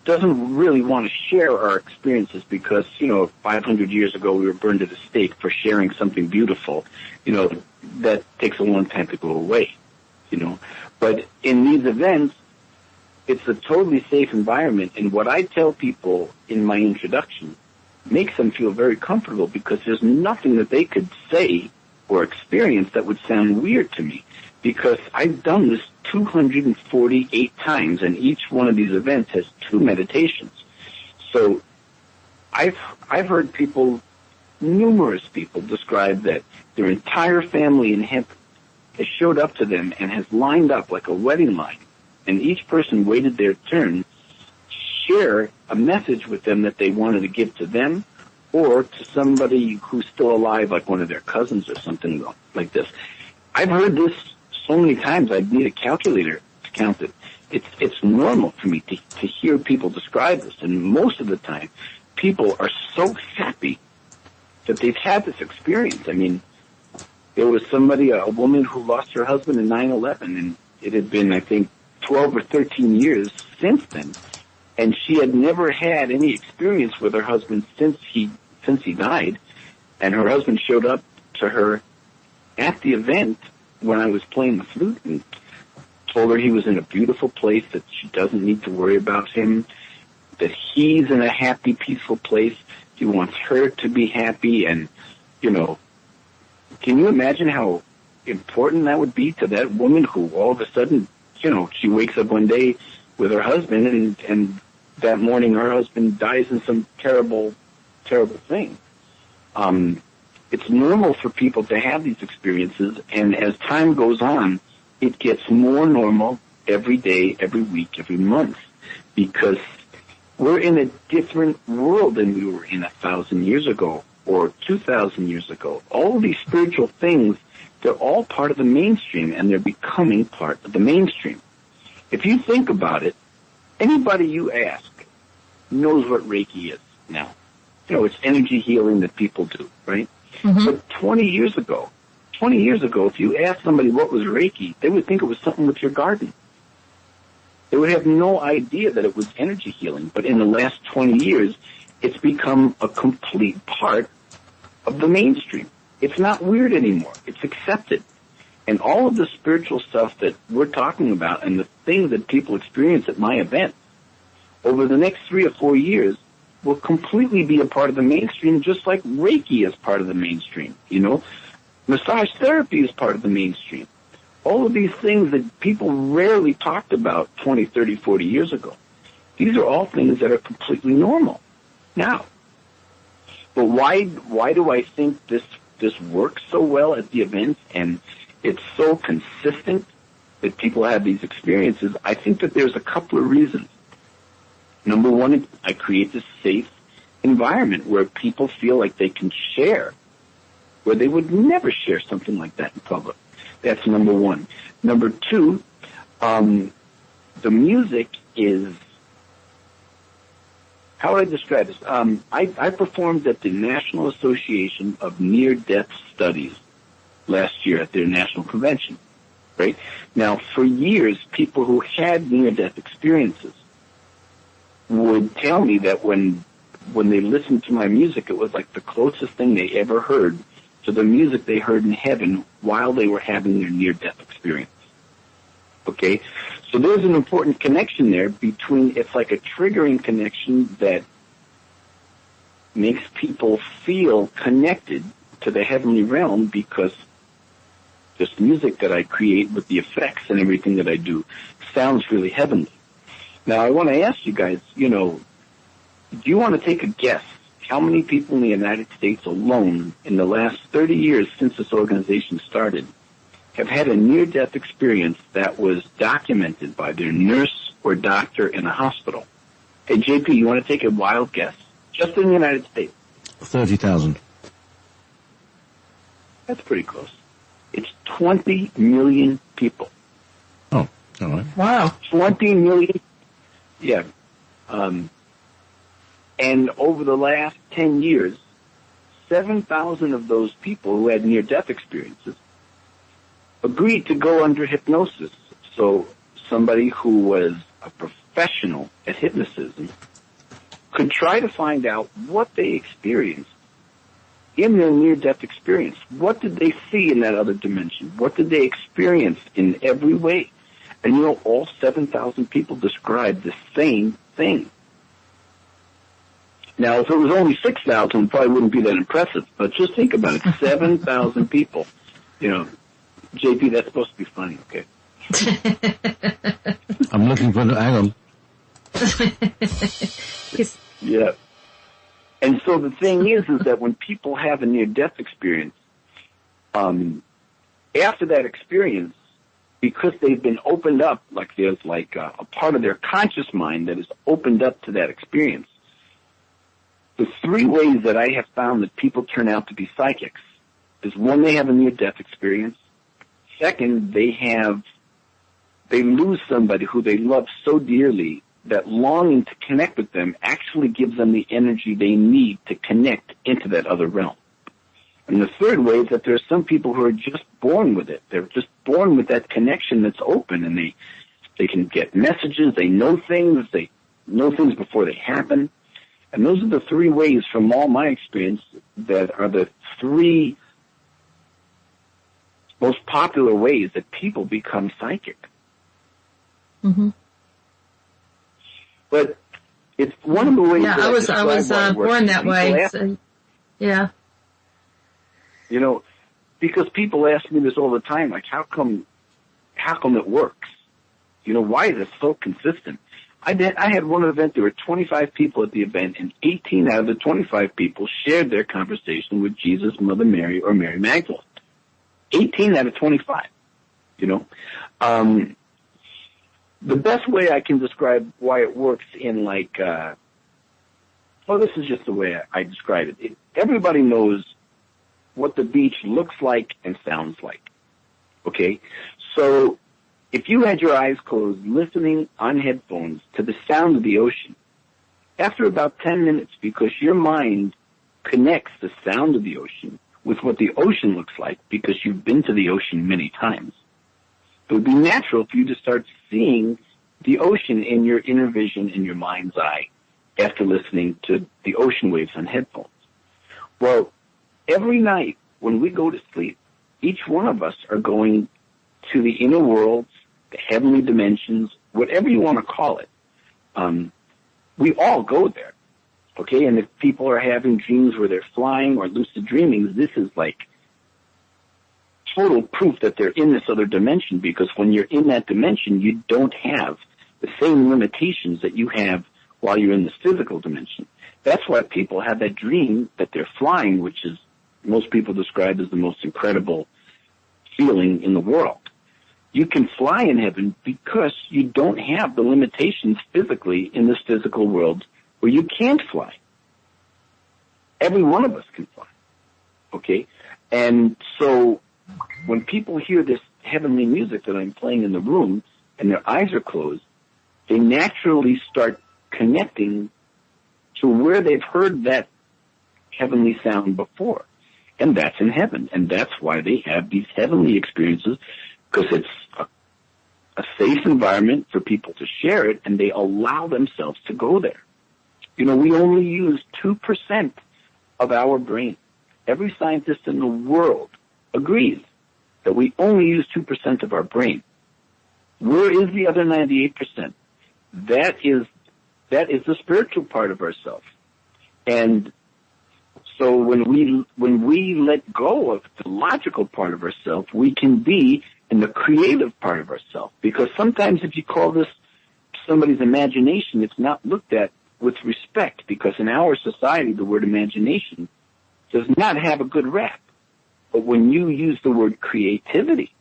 doesn't really want to share our experiences because, you know, 500 years ago we were burned at a stake for sharing something beautiful. You know, that takes a long time to go away, you know. But in these events, it's a totally safe environment, and what I tell people in my introduction makes them feel very comfortable because there's nothing that they could say or experience that would sound weird to me, because I've done this 248 times, and each one of these events has 2 meditations. So I've heard people, numerous people, describe that their entire family in heaven has showed up to them and has lined up like a wedding line, and each person waited their turn, share a message with them that they wanted to give to them or to somebody who's still alive, like one of their cousins or something like this. I've heard this so many times I'd need a calculator to count it. It's normal for me to hear people describe this, and most of the time people are so happy that they've had this experience. I mean, there was a woman who lost her husband in 9/11, and it had been, I think, 12 or 13 years since then, and she had never had any experience with her husband since he died, and her husband showed up to her at the event when I was playing the flute and told her he was in a beautiful place, that she doesn't need to worry about him, that he's in a happy, peaceful place. He wants her to be happy, and, you know, can you imagine how important that would be to that woman who all of a sudden, you know, she wakes up one day with her husband, and that morning her husband dies in some terrible, terrible thing. It's normal for people to have these experiences, and as time goes on, it gets more normal every day, every week, every month, because we're in a different world than we were in 1,000 years ago or 2,000 years ago. All of these spiritual things, they're all part of the mainstream, and they're becoming part of the mainstream. If you think about it, anybody you ask knows what Reiki is now. You know, it's energy healing that people do, right? Mm-hmm. But 20 years ago, if you asked somebody what was Reiki, they would think it was something with your garden. They would have no idea that it was energy healing. But in the last 20 years, it's become a complete part of the mainstream. It's not weird anymore. It's accepted. And all of the spiritual stuff that we're talking about and the things that people experience at my event over the next 3 or 4 years will completely be a part of the mainstream, just like Reiki is part of the mainstream, you know. Massage therapy is part of the mainstream. All of these things that people rarely talked about 20, 30, 40 years ago. These are all things that are completely normal now. But why do I think this works so well at the event and it's so consistent that people have these experiences, I think that there's a couple of reasons. Number one, I create this safe environment where people feel like they can share, where they would never share something like that in public. That's number one. Number two, the music is, how would I describe this? I performed at the National Association of Near-Death Studies last year at their national convention, right? Now, for years, people who had near-death experiences would tell me that when they listened to my music, it was like the closest thing they ever heard to the music they heard in heaven while they were having their near-death experience. Okay? So there's an important connection there between, it's like a triggering connection that makes people feel connected to the heavenly realm because this music that I create with the effects and everything that I do sounds really heavenly. Now, I want to ask you guys, do you want to take a guess how many people in the United States alone in the last 30 years since this organization started have had a near-death experience that was documented by their nurse or doctor in a hospital? Hey, JP, you want to take a wild guess? Just in the United States. 30,000. That's pretty close. It's 20 million people. Oh, all right. Wow. 20 million. Yeah. And over the last 10 years, 7,000 of those people who had near-death experiences agreed to go under hypnosis. So somebody who was a professional at hypnotism could try to find out what they experienced in their near-death experience. What did they see in that other dimension? What did they experience in every way? And all 7,000 people described the same thing. Now, if it was only 6,000, it probably wouldn't be that impressive. But just think about it, 7,000 people. JP, that's supposed to be funny, okay? I'm looking for the, hang on. Yeah. And so the thing is that when people have a near-death experience, after that experience, because they've been opened up, like there's like a part of their conscious mind that is opened up to that experience, the three ways that I have found that people turn out to be psychics is, one, they have a near-death experience. Second, they lose somebody who they love so dearly that longing to connect with them actually gives them the energy they need to connect into that other realm. And the third way is that there are some people who are just born with it. They're just born with that connection that's open, and they can get messages, they know things before they happen. And those are the three ways from all my experience that are the three most popular ways that people become psychic. Mm-hmm. But it's one of the ways. Yeah, I was born that way. So, yeah. Because people ask me this all the time, like, how come it works? Why is it so consistent? I had one event, there were 25 people at the event, and 18 out of the 25 people shared their conversation with Jesus, Mother Mary, or Mary Magdalene. 18 out of 25, The best way I can describe why it works in this is just the way I describe it. Everybody knows what the beach looks like and sounds like. Okay? So if you had your eyes closed listening on headphones to the sound of the ocean, after about 10 minutes, because your mind connects the sound of the ocean with what the ocean looks like because you've been to the ocean many times, it would be natural for you to start seeing the ocean in your inner vision, in your mind's eye, after listening to the ocean waves on headphones. Well, every night when we go to sleep, each one of us are going to the inner worlds, the heavenly dimensions, whatever you want to call it. We all go there, okay? And if people are having dreams where they're flying or lucid dreaming, this is like total proof that they're in this other dimension, because when you're in that dimension, you don't have the same limitations that you have while you're in this physical dimension. That's why people have that dream that they're flying, which is most people describe as the most incredible feeling in the world. You can fly in heaven because you don't have the limitations physically in this physical world where you can't fly. Every one of us can fly. Okay? And so when people hear this heavenly music that I'm playing in the room and their eyes are closed, they naturally start connecting to where they've heard that heavenly sound before. And that's in heaven. And that's why they have these heavenly experiences, because it's a safe environment for people to share it, and they allow themselves to go there. You know, we only use 2% of our brain. Every scientist in the world agrees that we only use 2% of our brain. Where is the other 98%? That is the spiritual part of ourselves. And so when we let go of the logical part of ourselves, we can be in the creative part of ourselves. Because sometimes if you call this somebody's imagination, it's not looked at with respect, because in our society the word imagination does not have a good rap. But when you use the word creativity,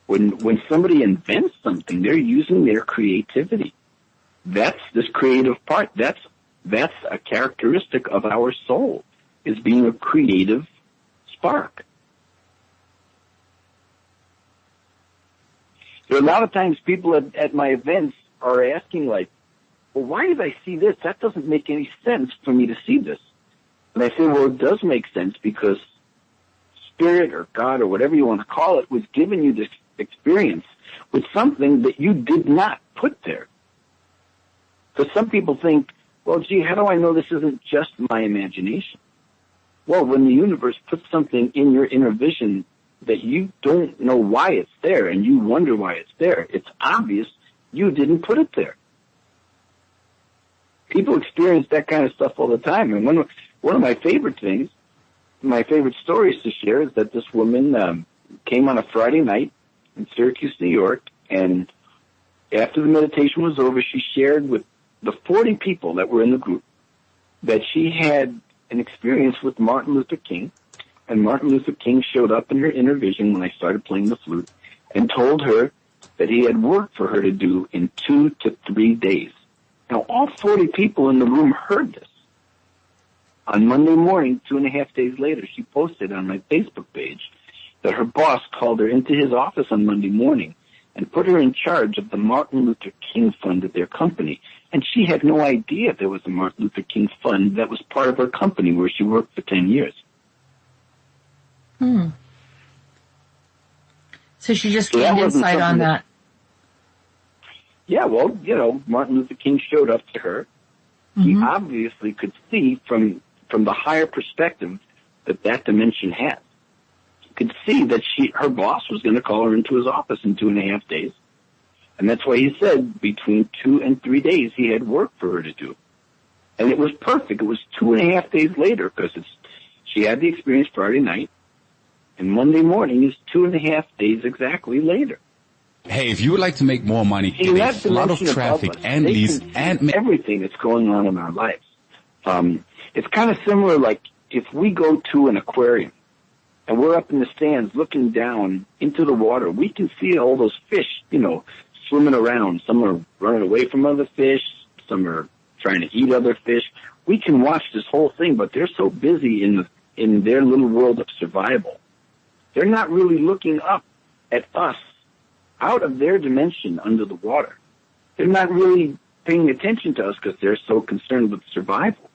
when somebody invents something, they're using their creativity. That's this creative part. That's a characteristic of our soul, is being a creative spark. There are a lot of times people at my events are asking, like, well, why did I see this? That doesn't make any sense for me to see this. And I say, well, it does make sense, because Spirit or God or whatever you want to call it was giving you this experience with something that you did not put there. Because some people think, well, gee, how do I know this isn't just my imagination? Well, when the universe puts something in your inner vision that you don't know why it's there and you wonder why it's there, it's obvious you didn't put it there. People experience that kind of stuff all the time. And one of my favorite things, my favorite stories to share, is that this woman came on a Friday night in Syracuse, New York, and after the meditation was over, she shared with the 40 people that were in the group that she had an experience with Martin Luther King, and Martin Luther King showed up in her inner vision when I started playing the flute and told her that he had work for her to do in 2 to 3 days. Now, all 40 people in the room heard this. On Monday morning, 2.5 days later, she posted on my Facebook page that her boss called her into his office on Monday morning and put her in charge of the Martin Luther King Fund at their company. And she had no idea there was a Martin Luther King Fund that was part of her company where she worked for 10 years. So she just gained insight on that. Yeah, well, you know, Martin Luther King showed up to her. Mm-hmm. He obviously could see from the higher perspective that dimension has. He could see that her boss was going to call her into his office in 2.5 days. And that's why he said between 2 and 3 days he had work for her to do. And it was perfect. It was 2.5 days later, because she had the experience Friday night, and Monday morning is 2.5 days exactly later. Hey, if you would like to make more money, get a flood of traffic and leads and everything that's going on in our lives. It's kind of similar, like if we go to an aquarium and we're up in the stands looking down into the water, we can see all those fish, you know, swimming around. Some are running away from other fish. Some are trying to eat other fish. We can watch this whole thing, but they're so busy in their little world of survival. They're not really looking up at us out of their dimension under the water. They're not really paying attention to us because they're so concerned with survival.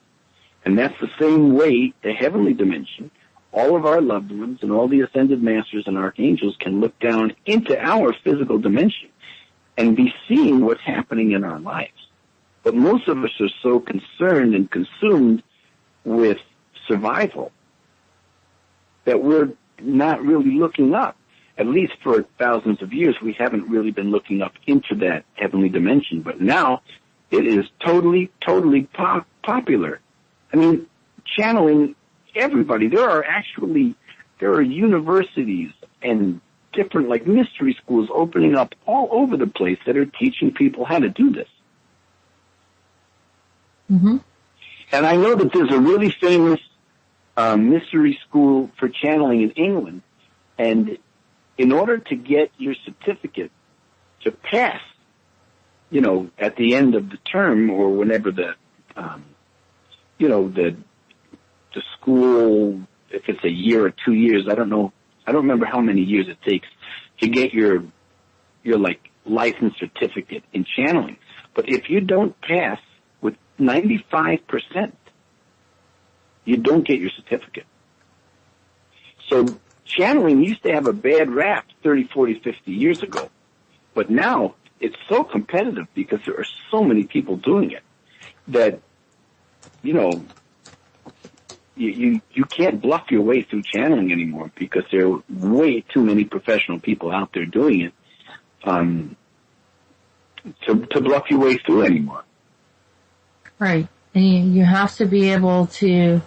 And that's the same way the heavenly dimension, all of our loved ones and all the ascended masters and archangels can look down into our physical dimension and be seeing what's happening in our lives. But most of us are so concerned and consumed with survival that we're not really looking up. At least for thousands of years, we haven't really been looking up into that heavenly dimension. But now it is totally popular. I mean, channeling everybody. There are universities and different, like, mystery schools opening up all over the place that are teaching people how to do this. Mm-hmm. And I know that there's a really famous mystery school for channeling in England, and in order to get your certificate to pass, you know, at the end of the term or whenever the school, if it's a year or 2 years, I don't know. I don't remember how many years it takes to get your like license certificate in channeling. But if you don't pass with 95%, you don't get your certificate. So channeling used to have a bad rap 30, 40, 50 years ago. But now it's so competitive because there are so many people doing it that, you know, you can't bluff your way through channeling anymore because there are way too many professional people out there doing it to bluff your way through anymore. Right. And you have to be able to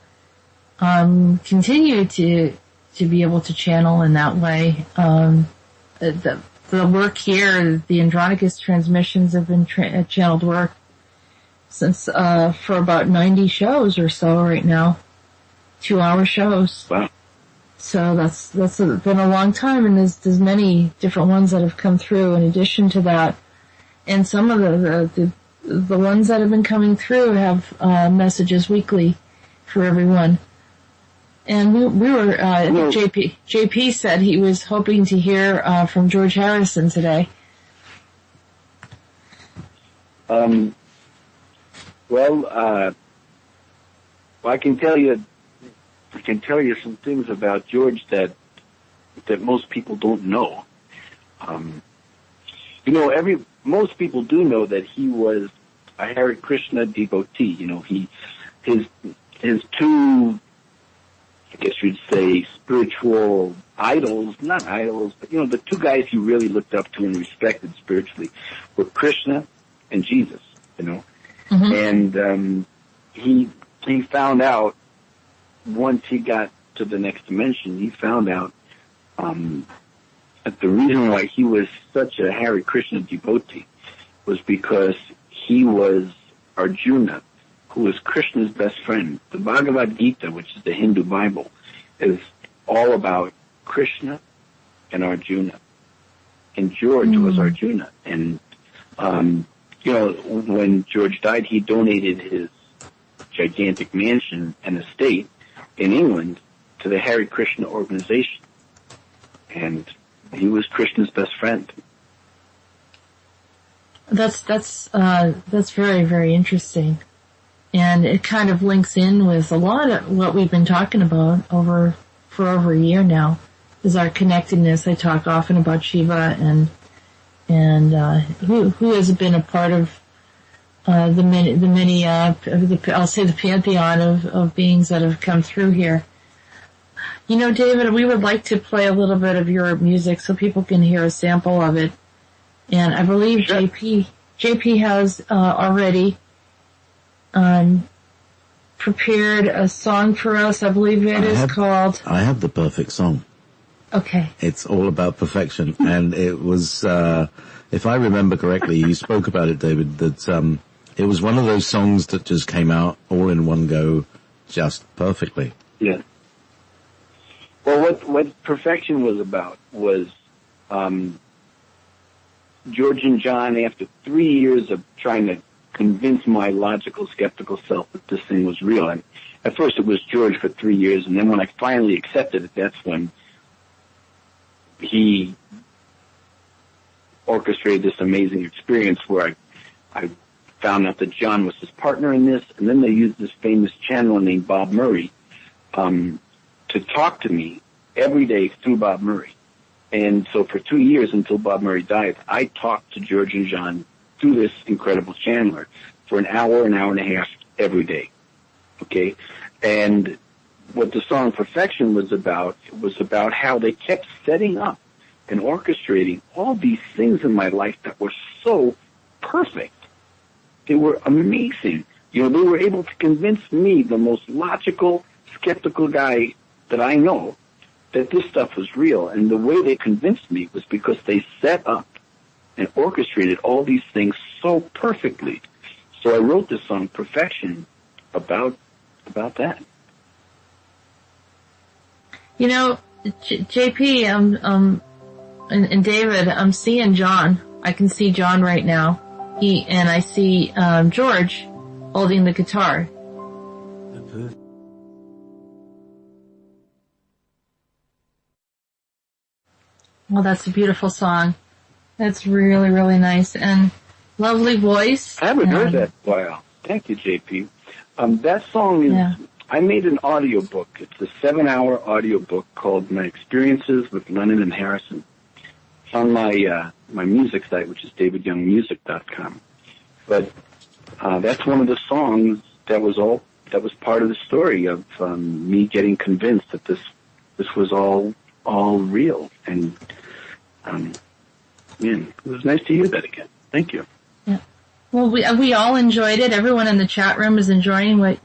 continue to be able to channel in that way. The work here, the Andronicus transmissions have been channeled work since for about 90 shows or so right now. 2-hour shows. Wow. So that's been a long time, and there's many different ones that have come through in addition to that. And some of the ones that have been coming through have messages weekly for everyone. And we were JP said he was hoping to hear from George Harrison today. Well, I can tell you some things about George that most people don't know. You know, most people do know that he was a Hare Krishna devotee. You know, his two, I guess you'd say, spiritual idols, not idols, but, you know, the two guys he really looked up to and respected spiritually were Krishna and Jesus, you know. Mm-hmm. And he found out, once he got to the next dimension, he found out that the reason why he was such a Hare Krishna devotee was because he was Arjuna, who was Krishna's best friend. The Bhagavad Gita, which is the Hindu Bible, is all about Krishna and Arjuna. And George was Arjuna. And, you know, when George died, he donated his gigantic mansion and estate in England to the Hare Krishna organization. And he was Krishna's best friend. That's very, very interesting. And it kind of links in with a lot of what we've been talking about for over a year now, is our connectedness. I talk often about Shiva and who has been a part of the many I'll say the pantheon of beings that have come through here. You know, David, we would like to play a little bit of your music so people can hear a sample of it. And I believe sure. JP has already prepared a song for us. I believe it is called... I have the perfect song. Okay. It's all about perfection. And it was, if I remember correctly, you spoke about it, David, that it was one of those songs that just came out all in one go, just perfectly. Yeah. Well, what perfection was about was George and John, after 3 years of trying to convince my logical, skeptical self that this thing was real. And at first it was George for 3 years, and then when I finally accepted it, that's when he orchestrated this amazing experience where I found out that John was his partner in this, and then they used this famous channeler named Bob Murray to talk to me every day through Bob Murray. And so for 2 years until Bob Murray died, I talked to George and John through this incredible channeler for an hour and a half every day. Okay? And what the song Perfection was about, it was about how they kept setting up and orchestrating all these things in my life that were so perfect. They were amazing. You know, they were able to convince me, the most logical, skeptical guy that I know, that this stuff was real. And the way they convinced me was because they set up and orchestrated all these things so perfectly. So I wrote this song, Perfection, about that. You know, JP, And David, I'm seeing John. I can see John right now. And I see George holding the guitar. Well, that's a beautiful song. That's really, really nice and lovely voice. I haven't heard that in a while. Thank you, JP. That song is, I made an audiobook. It's a 7-hour audiobook called My Experiences with Lennon and Harrison. It's on my music site, which is davidyoungmusic.com. But that's one of the songs that was part of the story of me getting convinced that this was all real. And it was nice to hear that again. Thank you. Yeah. Well, we all enjoyed it. Everyone in the chat room is enjoying what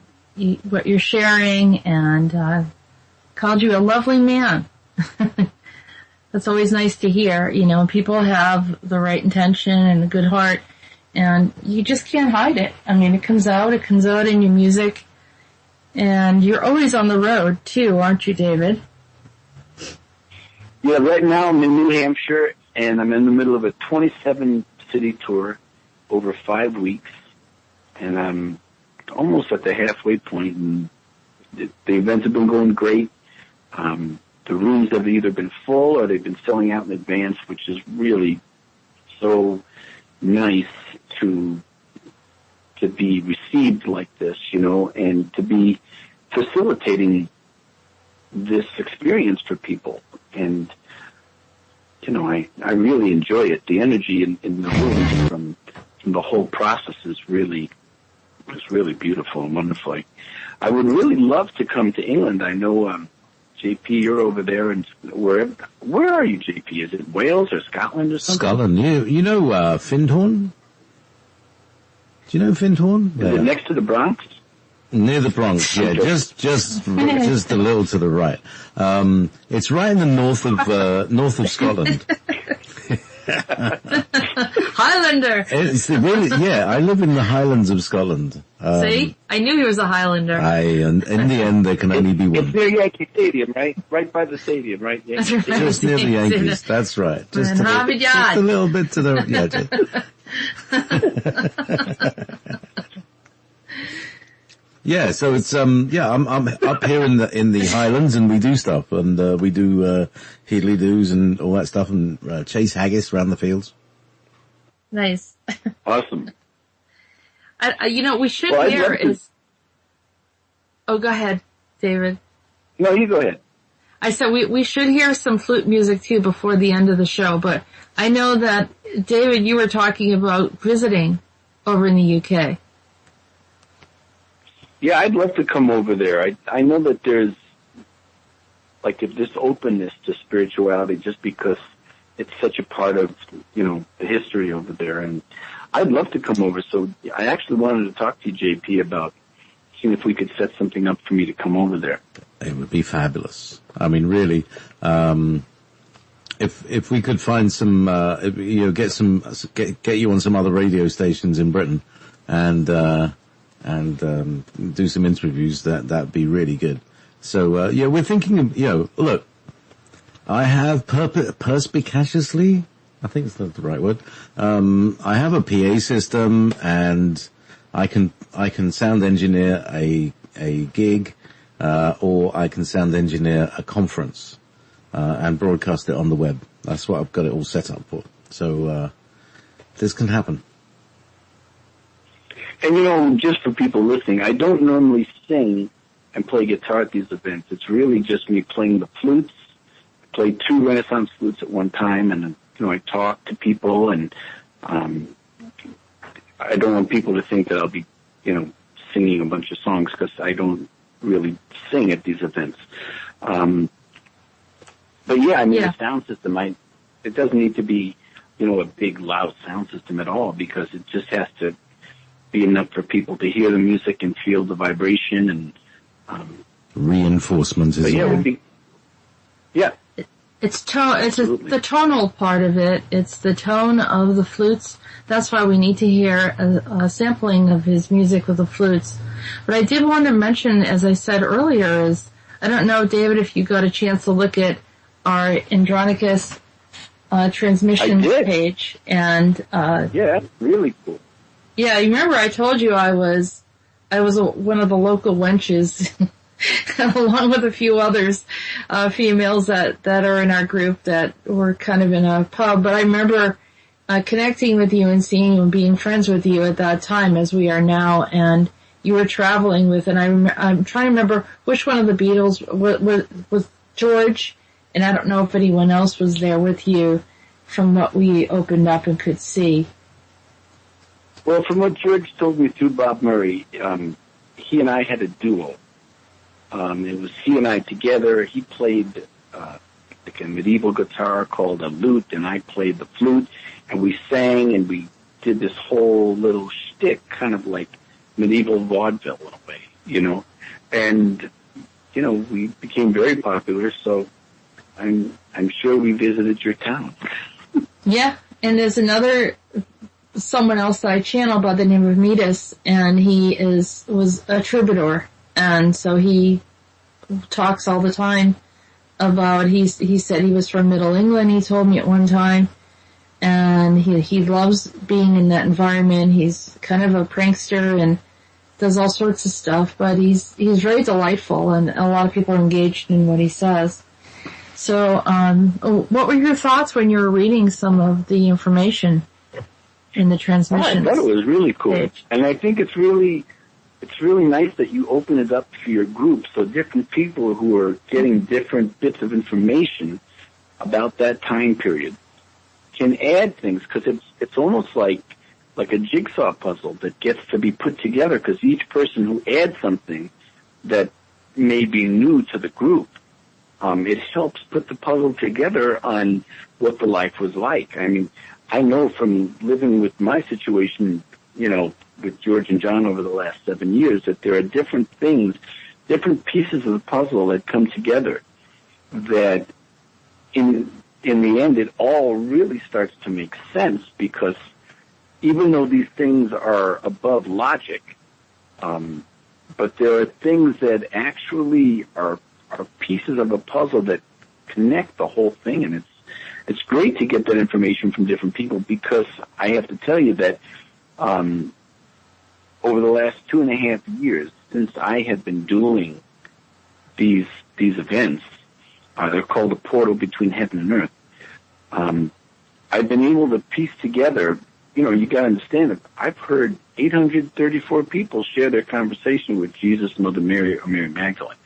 you're sharing, and called you a lovely man. That's always nice to hear. You know, people have the right intention and a good heart, and you just can't hide it. I mean, it comes out in your music, and you're always on the road too, aren't you, David? Yeah, right now I'm in New Hampshire, and I'm in the middle of a 27-city tour over 5 weeks, and I'm almost at the halfway point, and the events have been going great. The rooms have either been full or they've been selling out in advance, which is really so nice to be received like this, you know, and to be facilitating this experience for people. And, you know, I really enjoy it. The energy in the room from the whole process is really beautiful and wonderful. I would really love to come to England. I know, JP, you're over there, and where are you, JP? Is it Wales or Scotland or something? Scotland. You know Findhorn? Do you know Findhorn? Is it next to the Bronx? Near the Bronx, yeah, just a little to the right. It's right in the north of Scotland. Highlander. It's really, yeah, I live in the Highlands of Scotland. See? I knew he was a Highlander. And in the end, there can only be one. It's near Yankee Stadium, right? Right by the stadium, right? Just near the Yankees, that's right. Just a little bit to the, yeah, so it's, I'm up here in the Highlands, and we do stuff, and we do heedly-doos and all that stuff, and chase haggis around the fields. Nice. Awesome. We should hear is... Oh, go ahead, David. No, you go ahead. I said we should hear some flute music too before the end of the show, but I know that, David, you were talking about visiting over in the UK. Yeah, I'd love to come over there. I know that there's this openness to spirituality just because it's such a part of, the history over there. And I'd love to come over. So I actually wanted to talk to you, JP, about seeing if we could set something up for me to come over there. It would be fabulous. I mean, really, if we could find some, get you on some other radio stations in Britain and do some interviews, that'd be really good. So, we're thinking, look, I have perspicaciously, I think it's not the right word, I have a PA system, and I can sound engineer a gig, or I can sound engineer a conference, and broadcast it on the web. That's what I've got it all set up for. So, this can happen. And just for people listening, I don't normally sing and play guitar at these events. It's really just me playing the flutes. I play 2 Renaissance flutes at one time, and I talk to people, and I don't want people to think that I'll be, singing a bunch of songs, because I don't really sing at these events. But yeah, the sound system, it doesn't need to be, a big loud sound system at all, because it just has to be enough for people to hear the music and feel the vibration and reinforcement as well. Yeah, it would be. Yeah. It's the tonal part of it. It's the tone of the flutes. That's why we need to hear a sampling of his music with the flutes. But I did want to mention, as I said earlier, is I don't know, David, if you got a chance to look at our Andronicus transmissions page, and yeah, that's really cool. Yeah, you remember I told you I was one of the local wenches, along with a few others, females that are in our group that were kind of in a pub. But I remember connecting with you and seeing you and being friends with you at that time, as we are now, and you were traveling with. And I'm trying to remember which one of the Beatles was George, and I don't know if anyone else was there with you, from what we opened up and could see. Well, from what George told me through Bob Murray, he and I had a duo. It was he and I together. He played like a medieval guitar called a lute, and I played the flute, and we sang, and we did this whole little shtick, kind of like medieval vaudeville in a way, you know. And, you know, we became very popular, so I'm sure we visited your town. Yeah, and there's someone else that I channel by the name of Meetis, and he was a troubadour, and so he talks all the time about, he said he was from Middle England, he told me at one time, and he loves being in that environment. He's kind of a prankster and does all sorts of stuff, but he's very delightful, and a lot of people are engaged in what he says. So, what were your thoughts when you were reading some of the information in the transmissions? I thought it was really cool. Page. And I think it's really nice that you open it up for your group, so different people who are getting different bits of information about that time period can add things, because it's almost like a jigsaw puzzle that gets to be put together, because each person who adds something that may be new to the group, it helps put the puzzle together on what the life was like. I mean, I know from living with my situation, you know, with George and John over the last 7 years, that there are different things, different pieces of the puzzle that come together, that in the end it all really starts to make sense, because even though these things are above logic, but there are things that actually are pieces of a puzzle that connect the whole thing, and it's great to get that information from different people, because I have to tell you that over the last 2.5 years, since I have been doing these events, they're called a portal between heaven and earth, I've been able to piece together, you know, you got to understand that I've heard 834 people share their conversation with Jesus, Mother Mary, or Mary Magdalene.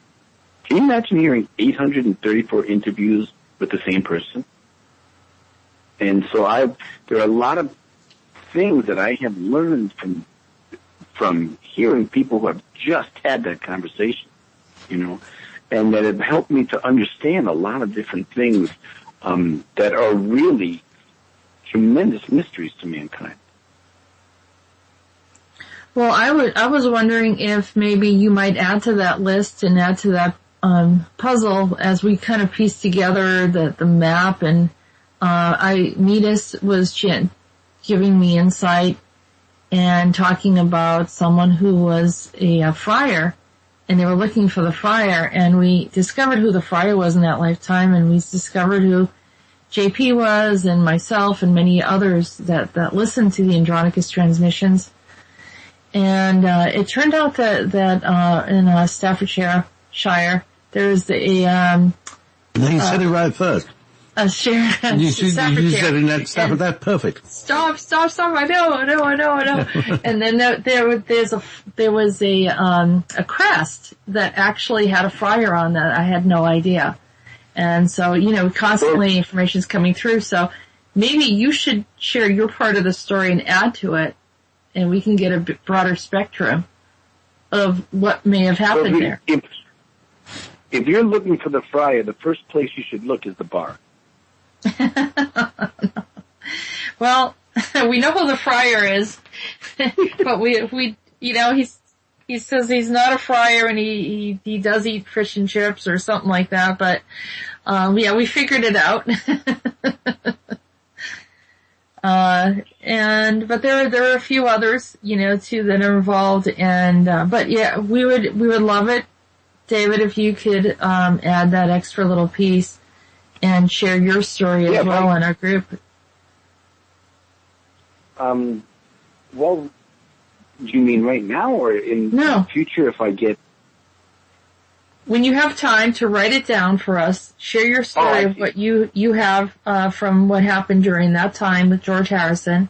Can you imagine hearing 834 interviews with the same person? And so there are a lot of things that I have learned from hearing people who have just had that conversation, you know, and that have helped me to understand a lot of different things that are really tremendous mysteries to mankind. Well, I was wondering if maybe you might add to that list and add to that puzzle as we kind of piece together the map, and Meetis was giving me insight and talking about someone who was a friar, and they were looking for the friar, and we discovered who the friar was in that lifetime, and we discovered who JP was, and myself and many others that listened to the Andronicus transmissions. And it turned out that in Staffordshire, there's a no, you said it right first. You said in that Stafford. That's perfect. Stop! I know. And then there was a crest that actually had a friar on that. I had no idea. And so, you know, constantly information's coming through. So maybe you should share your part of the story and add to it, and we can get a bit broader spectrum of what may have happened there. If you're looking for the friar, the first place you should look is the bar. Well, we know who the friar is, but we you know, he says he's not a friar, and he does eat fish and chips or something like that, but yeah, we figured it out. But there are a few others, you know, too, that are involved, and but yeah, we would love it, David, if you could add that extra little piece and share your story as well in our group. Well, do you mean right now or in the future if I get... When you have time to write it down for us, share your story of what you have from what happened during that time with George Harrison,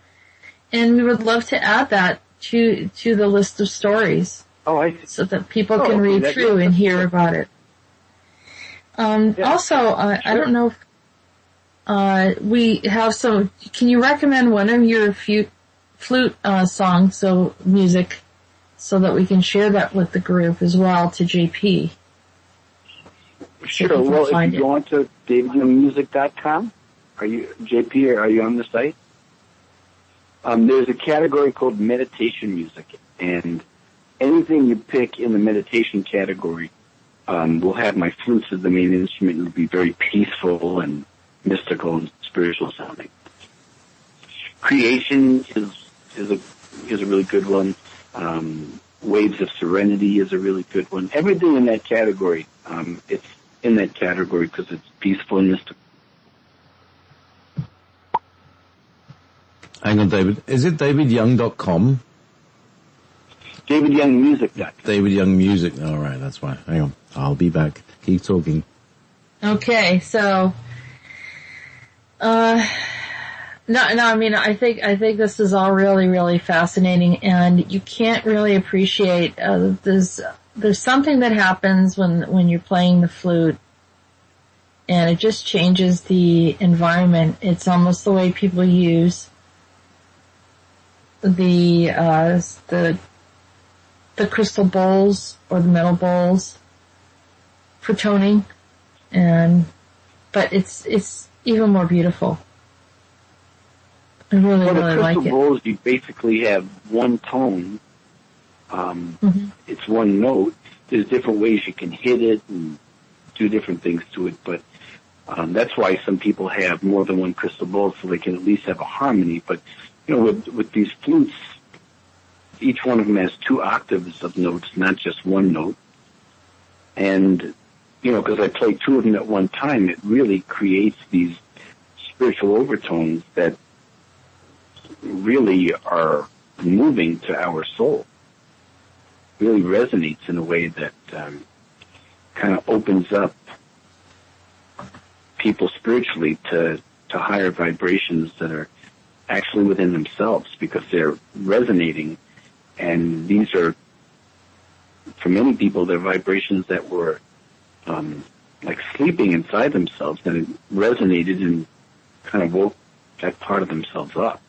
and we would love to add that to the list of stories. I see. So that people can read through and hear about it. Also, I don't know if we have some... Can you recommend one of your flute songs, music, so that we can share that with the group as well to JP? Sure. Well, if you go on to davidyoungmusic.com, JP, are you on the site? There's a category called meditation music, and anything you pick in the meditation category will have my flutes as the main instrument. It'll be very peaceful and mystical and spiritual sounding. Creation is a really good one. Waves of Serenity is a really good one. Everything in that category, it's in that category because it's peaceful and mystical. Hang on, David. Is it davidyoung.com? davidyoungmusic.com. davidyoungmusic. All right, that's why. Hang on. I'll be back. Keep talking. Okay, so... I mean, I think this is all really, really fascinating, and you can't really appreciate, there's something that happens when you're playing the flute, and it just changes the environment. It's almost the way people use the crystal bowls or the metal bowls for toning, but it's even more beautiful. I really like it. The crystal bowls, you basically have one tone. It's one note. There's different ways you can hit it and do different things to it, but that's why some people have more than one crystal bowl, so they can at least have a harmony. But, with these flutes, each one of them has 2 octaves of notes, not just one note. And, because I play 2 of them at one time, it really creates these spiritual overtones that really are moving to our soul. Really resonates in a way that kind of opens up people spiritually to higher vibrations that are actually within themselves, because they're resonating. And these are, for many people, they're vibrations that were like sleeping inside themselves, and it resonated and kind of woke that part of themselves up.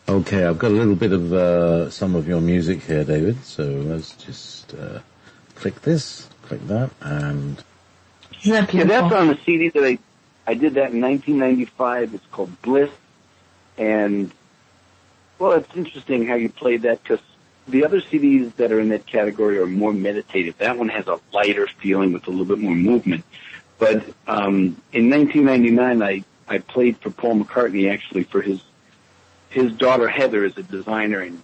Okay, I've got a little bit of some of your music here, David, so let's just click this, click that, and... Yeah, that's on the CD that I did that in 1995. It's called Bliss, and, well, it's interesting how you played that, because the other CDs that are in that category are more meditative. That one has a lighter feeling with a little bit more movement. But in 1999, I played for Paul McCartney, actually, for his daughter Heather is a designer, and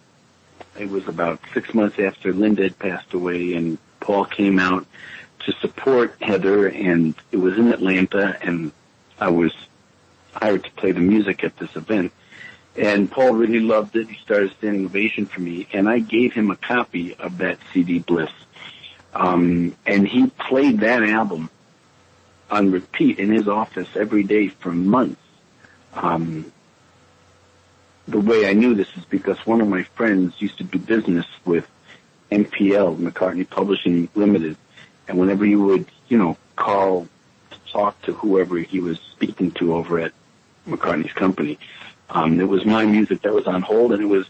it was about 6 months after Linda had passed away, and Paul came out to support Heather, and it was in Atlanta, and I was hired to play the music at this event. And Paul really loved it. He started a standing ovation for me, and I gave him a copy of that CD, Bliss. And he played that album on repeat in his office every day for months. The way I knew this is because one of my friends used to do business with MPL, McCartney Publishing Limited, and whenever he would, call to talk to whoever he was speaking to over at McCartney's company, it was my music that was on hold, and it was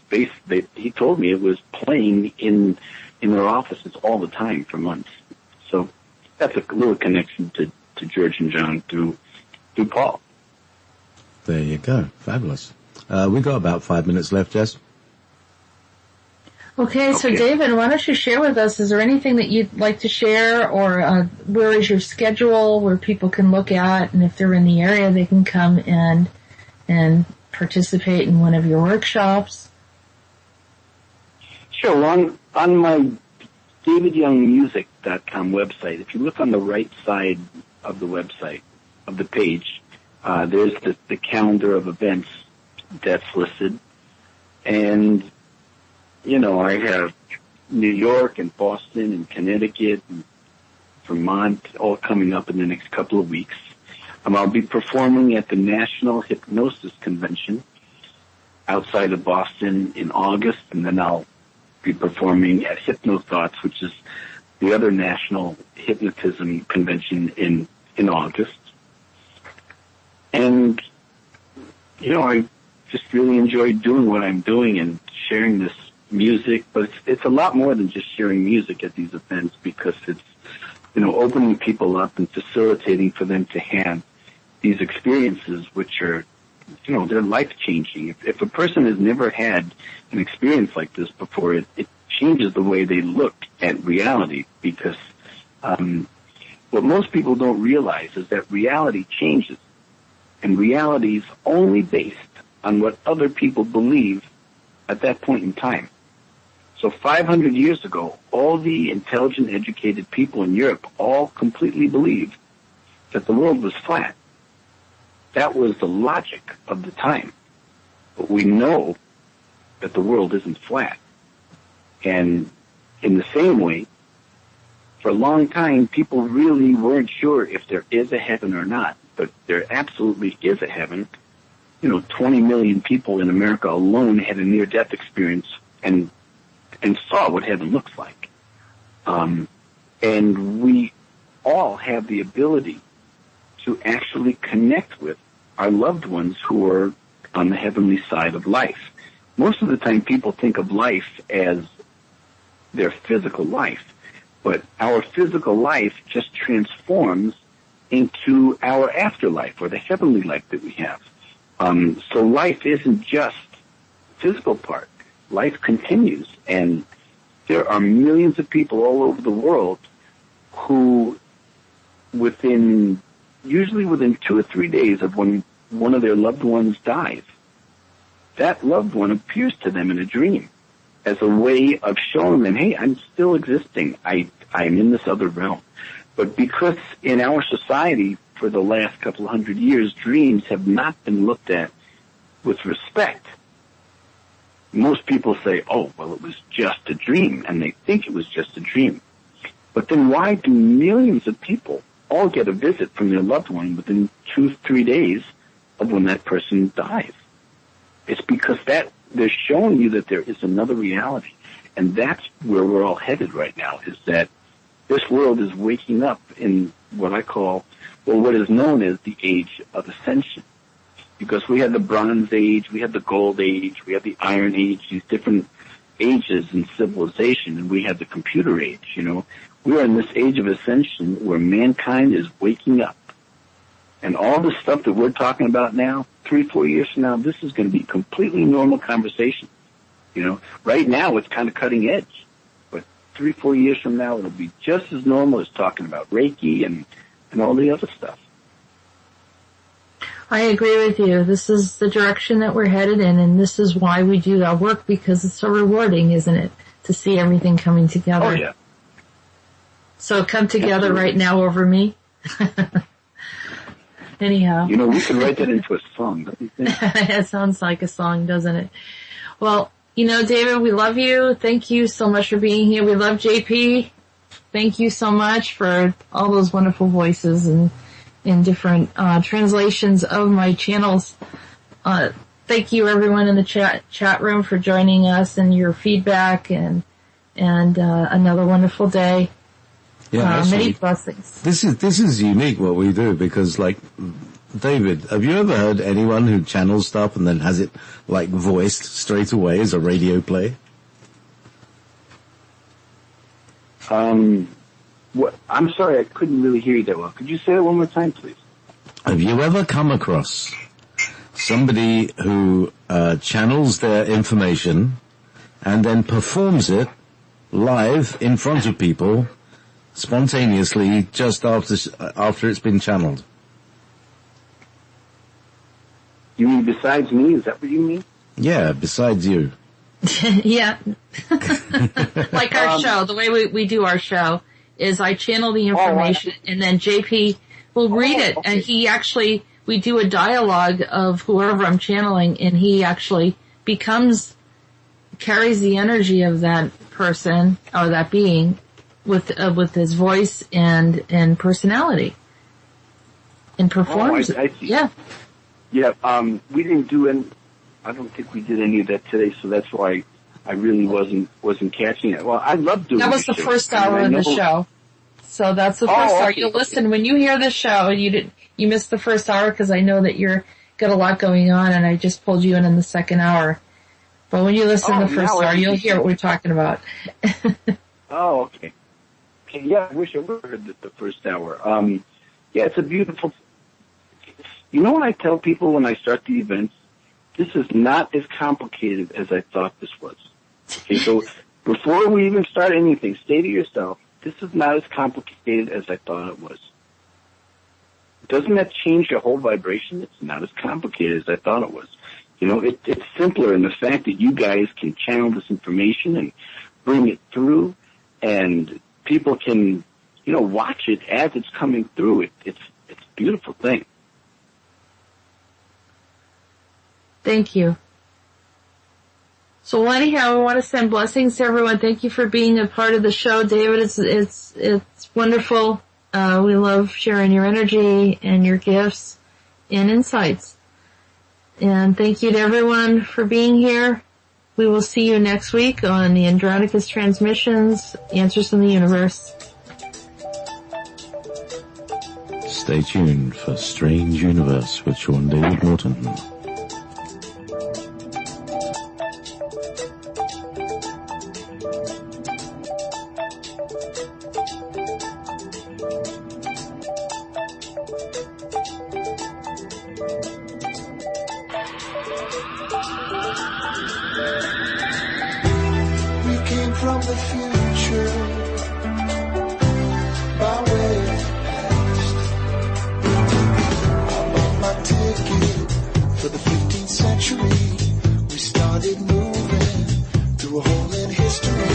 he told me it was playing in their offices all the time for months. So that's a little connection to George and John through Paul. There you go. Fabulous. We've got about 5 minutes left, Jess. Okay, so David, why don't you share with us, is there anything that you'd like to share, or where is your schedule where people can look at, and if they're in the area, they can come and participate in one of your workshops? Sure. On my DavidYoungMusic.com website. If you look on the right side of the website, of the page, there's the calendar of events that's listed. And, you know, I have New York and Boston and Connecticut and Vermont all coming up in the next couple of weeks. I'll be performing at the National Hypnosis Convention outside of Boston in August, and then I'll be performing at HypnoThoughts, which is the other national hypnotism convention in August. And, you know, I just really enjoy doing what I'm doing and sharing this music, but it's a lot more than just sharing music at these events, because it's, you know, opening people up and facilitating for them to have these experiences, which are, you know, they're life-changing. If a person has never had an experience like this before, it changes the way they look at reality, because what most people don't realize is that reality changes, and reality is only based on what other people believe at that point in time. So 500 years ago, all the intelligent, educated people in Europe all completely believed that the world was flat. That was the logic of the time. But we know that the world isn't flat. And in the same way, for a long time, people really weren't sure if there is a heaven or not. But there absolutely is a heaven. You know, 20 million people in America alone had a near-death experience and saw what heaven looks like. And we all have the ability to actually connect with our loved ones who are on the heavenly side of life. Most of the time people think of life as their physical life, but our physical life just transforms into our afterlife, or the heavenly life that we have. So life isn't just the physical part. Life continues, and there are millions of people all over the world who usually within 2 or 3 days of when one of their loved ones dies, that loved one appears to them in a dream as a way of showing them, hey, I'm still existing. I'm in this other realm. But because in our society for the last couple of 100 years, dreams have not been looked at with respect, most people say, oh, well, it was just a dream, and they think it was just a dream. But then why do millions of people all get a visit from their loved one within 2-3 days of when that person dies? It's because they're showing you that there is another reality. And that's where we're all headed right now, is that this world is waking up in what I call, well, what is known as the age of ascension. Because we had the Bronze Age, we had the Gold Age, we had the Iron Age, these different ages in civilization, and we had the computer age, you know. We are in this age of ascension where mankind is waking up. And all the stuff that we're talking about now, 3-4 years from now, this is going to be completely normal conversation. You know, right now it's kind of cutting edge, but 3-4 years from now it'll be just as normal as talking about Reiki and all the other stuff. I agree with you. This is the direction that we're headed in, and this is why we do our work, because it's so rewarding, isn't it, to see everything coming together. Oh, yeah. So come together right now over me. Anyhow. You know, we can write that into a song, don't you think? It sounds like a song, doesn't it? Well, you know, David, we love you. Thank you so much for being here. We love JP. Thank you so much for all those wonderful voices and in different translations of my channels. Thank you everyone in the chat room for joining us and your feedback and another wonderful day. Yeah, many blessings. This is unique what we do, because like, David, have you ever heard anyone who channels stuff and then has it like voiced straight away as a radio play? I'm sorry, I couldn't really hear you that well. Could you say that one more time, please? Have you ever come across somebody who channels their information and then performs it live in front of people spontaneously just after it's been channeled? You mean besides me? Is that what you mean? Yeah, besides you. Yeah. Like our show, the way we do our show is I channel the information and then JP will read it, and he actually, we do a dialogue of whoever I'm channeling, and he actually carries the energy of that person or that being with his voice and personality and performs. I see. Yeah. Yeah, we didn't do any, I don't think we did any of that today, so that's why I really wasn't catching it. Well, I love doing that was the first hour of the show. So that's the first hour. You'll listen when you hear the show and you missed the first hour because I know that you're got a lot going on and I just pulled you in the second hour. But when you listen to the first hour, you'll hear what we're talking about. Oh, okay. Okay, yeah, I wish I would have heard the first hour. Yeah, it's a beautiful. You know what I tell people when I start the events? This is not as complicated as I thought this was. Okay, so before we even start anything, stay to yourself. This is not as complicated as I thought it was. Doesn't that change your whole vibration? It's not as complicated as I thought it was. You know, it's simpler in the fact that you guys can channel this information and bring it through, and people can, watch it as it's coming through. It's a beautiful thing. Thank you. So anyhow, I want to send blessings to everyone. Thank you for being a part of the show, David. It's wonderful. We love sharing your energy and your gifts and insights. And thank you to everyone for being here. We will see you next week on the Andronicus Transmissions, Answers from the Universe. Stay tuned for Strange Universe with Sean David Norton. From the future, by way of past. I bought my ticket for the 15th century. We started moving through a hole in history.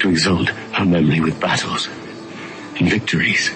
To exalt our memory with battles and victories.